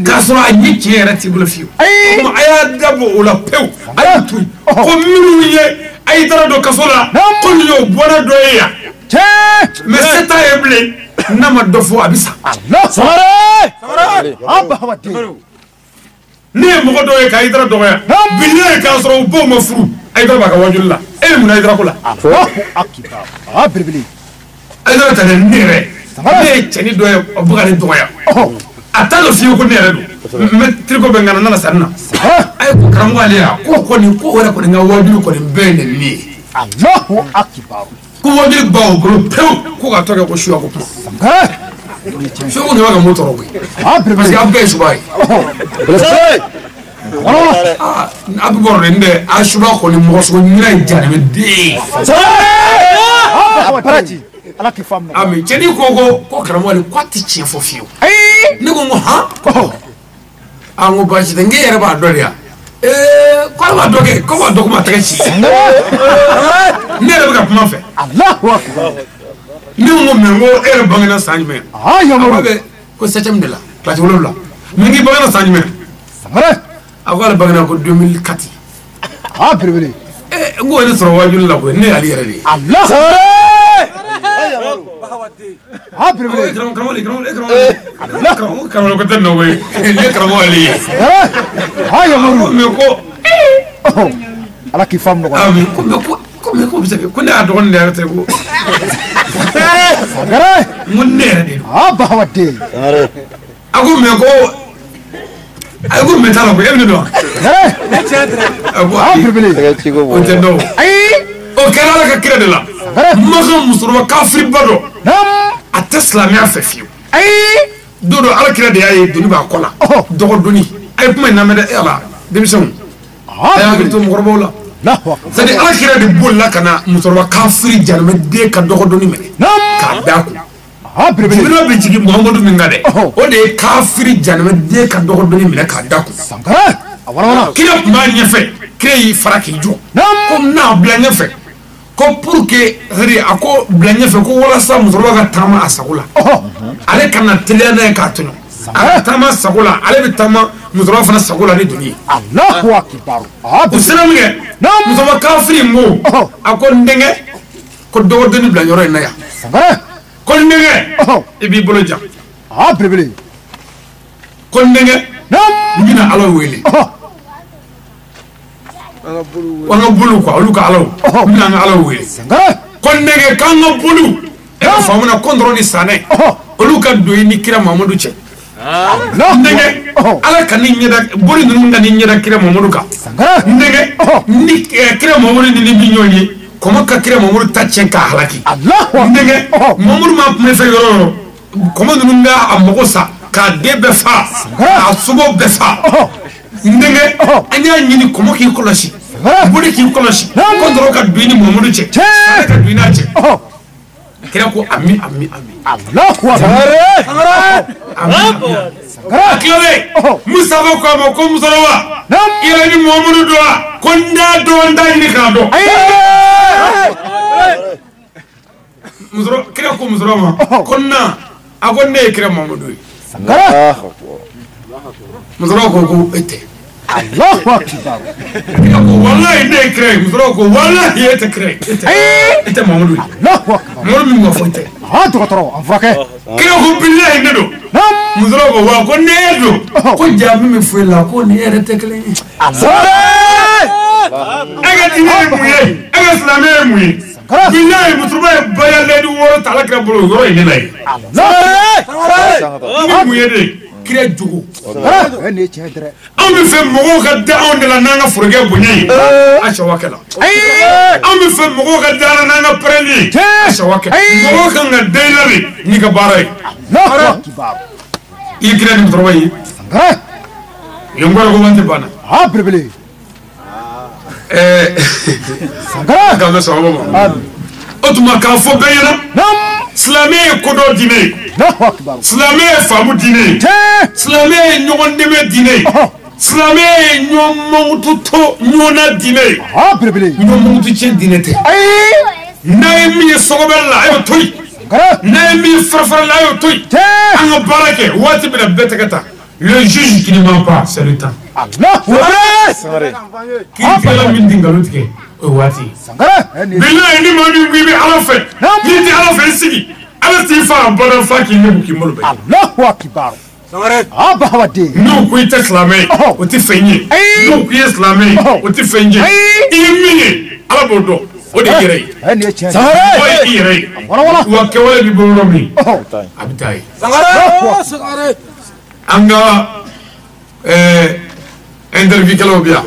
k'a sɔrɔ a ɲɛ tiɲɛ yɛrɛ t'i bolo fiyewu o tuma a y'a dabɔ o la pewu a y'a to yen ko minnu ye a y'i taara don kaso la ko nin y'o bɔnna dɔ ye yan mais se t'a ye bilen n'a ma dɔ fɔ a bɛ sa ne ye mɔgɔ dɔw ye ka Hayidara dɔgɔya billahi k'a sɔrɔ u baw ma furu Hayidara b'a ka wajuli la e ye mun Hayidara ko la Hayidara ta dɛ ne yɛrɛ ne ye cɛni dɔ ye o bɛ ka ne dɔgɔya a t'a dɔn fiyewu ko ne yɛrɛ don n bɛ tricot bɛ n kan na n nana sanni na ay ko karamɔgɔ ale ya ko kɔni ko wɛrɛ kɔni ka wajulu kɔni bɛɛ ni nin ye Allahu akbar ko wajulu ba o bolo pewu ko ka tɔ kɛ ko suya ko kuma suya ko ɲama ka mo tɔrɔ koyi parce que a bɛɛ ye suba ye a bɛ bɔrɔ de n dɛ a suba kɔni mɔgɔ sugu ɲina ye janɛmɛ den ami cɛni ko karamɔgɔ ale ko a tɛ tiɲɛ fɔ fiyewu ne ko han a ko baasi tɛ n k'e yɛrɛ b'a dɔn de ya ko ale b'a dɔn kɛ ko b'a dɔn ko ma tɛgɛ ci ne yɛrɛ bɛ ka kuma fɛ ne ko mɛ n ko e yɛrɛ bangena san jumɛn a ko ko septième de la kilasi 7 mais k'i bangena san jumɛn a ko ale bangena ko 2004 n ko ne sɔrɔ wajulu la koyi ne y'ale yɛrɛ de ye karamɔgɔ ko tɛ nɔ koyi ne ye karamɔgɔ ale ye mais ko ala k'i faamu nɔgɔya ko bɛ se ko ne y'a dɔgɔnin de yɛrɛ tɛ ko n ko ne yɛrɛ de don bahawaden a ko mais ko a ko mɛ t'a la koyi e bɛ ne dɔn o tɛ dɔn o kɛra ala ka kira de la makan musokɔrɔba kafiriba dɔ a tɛ silamɛya fɛ fiyewu don dɔ ala kira de y'a ye doni b'a kɔ la dɔgɔdoni a ye kuma in lamɛn dɛ ala denmisɛnw a y'a hakili to mɔgɔkɔrɔbaw la c'est à dire ala kira de bolila ka na musokɔrɔba kafiri janɛmɛden ka dɔgɔdoni minɛ k'a d'a kun jibirila bɛ jigin muhamadu min kan dɛ o de ye kafiri janɛmɛden ka dɔgɔdoni minɛ k'a d'a kun kira tun b'a ɲɛfɛ kira y'i fara k'i jɔ ko n'a bila ɲɛfɛ ko pour que c'est-à-dire a ko bila ɲɛfɛ ko walasa musokɔrɔba ka taama a sago la ale kana teliya n'a ye k'a tɔɲɔ a ka taama a sago la ale bɛ taama musokɔrɔba fana sago la ni doni ye u sera min kɛ musokɔrɔba kafiri in ko a ko n denkɛ ko dɔgɔdoni bila yɔrɔ in na yan ko n denkɛ i b'i bolo jan ko n denkɛ n bɛna ala wele an ka bulu quoi olu ka alaw n bɛna an ka alaw wele ko n denkɛ k'an ka bulu e ka faamu na ko dɔrɔn ni sanɛ olu ka don i ni kira mamadu cɛ n denkɛ ala ka ni ɲɛda boli ninnu ka ni ɲɛda kira mamadu kan n denkɛ ni kira mamadu ni bi ɲɔgɔn ye kɔmɔ ka kira mamadu ta tiɲɛ k'a halaki n denkɛ mamadu ma kun bɛ fɛ yɔrɔ o yɔrɔ kɔmɔ ninnu bɛ a mago sa k'a den bɛɛ fa k'a sogo bɛɛ fa n denkɛ an y'a ɲini kɔmɔ k'i kɔlɔsi boli k'i kɔlɔsi ko dɔrɔn ka don i ni mamadu cɛ ale ka don i n'a cɛ kira ko ami ami ami a tilalen musafa ko a ma ko musokɔrɔba i yɛrɛ ni mamadu don wa ko n t'a dɔn n t'a ɲini k'a dɔn kira ko musokɔrɔba ma ko na a ko ne ye kira mamadu ye musokɔrɔba ko e tɛ kira ko walahi ne ye kira ye musokɔrɔba ko walahi e tɛ kira ye e tɛ mamadu ye mamadu min ma fɔ tɛ kira ko bilahi ne don musokɔrɔba ko wa ko ne ye don ko jaabi min fɔ e la ko ni yɛrɛ tɛ kelen ye e ka diinɛ ye mun ye e ka silamɛya ye mun ye bilahi musokɔrɔba ye bayɛlɛni 6 ta ala kira bolo yɔrɔ ye ne la ye ni mun ye de kira jogo anw bɛ fɛ mɔgɔw ka da anw de la n'an ka forokɛ bonya ye a sɛwakɛ la anw bɛ fɛ mɔgɔw ka da n'an ka pɛrɛli ye a sɛwakɛ mɔgɔw kan ka da i la de n'i ka baara ye i ye kira ni musokɔrɔba ye yen kɔrɔ ko waati banna k'an bɛ sababa ma o tuma k'a fɔ bɛɛ ɲɛna silamɛ ye kodɔn diinɛ ye silamɛ ye faamu diinɛ ye silamɛ ye ɲɔgɔn dɛmɛ diinɛ ye silamɛ ye ɲɔgɔn mankutu to ɲɔgɔn na diinɛ ye ɲɔgɔn mankutu tiɲɛ diinɛ tɛ n'a ye min ye sɔgɔbɛ la a y'o to yen n'a ye min ye farafara la a y'o to yen an ka baara kɛ waati bɛna bɛɛ tɛgɛ ta le juge qui ne ment pas c'est le temps k'i kɛla min di nkalon tigɛ o waati bilahi ni maa min ko i bɛ ala fɛ n'i tɛ ala fɛ i sigi ala t'i fa bada fa k'i ɲɛ k'i malo bɛɛ n'u ko i tɛ silamɛ ye o tɛ fɛn ye n'u ko i ye silamɛ ye o tɛ fɛn ye i ye min ye ala b'o dɔn o de yɛrɛ ye o ye i yɛrɛ ye wa kɛwale b'i bolo yɔrɔ min a bɛ taa ye an ka interview kɛlaw bi yan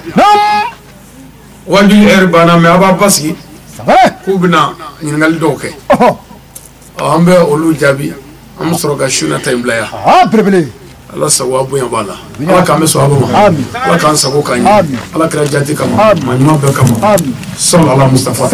wajuli air banna mais a b'a basigi k'u bɛna ɲininkali dɔw kɛ an bɛ olu jaabi an bɛ sɔrɔ ka Sunata in bila yan ala sago bonya b'a la ala k'an bɛ sɔn a ma ala k'an sago k'an ye ala kɛra jati kama ma ɲuman bɛɛ kama sallallahu alaihi Mustafa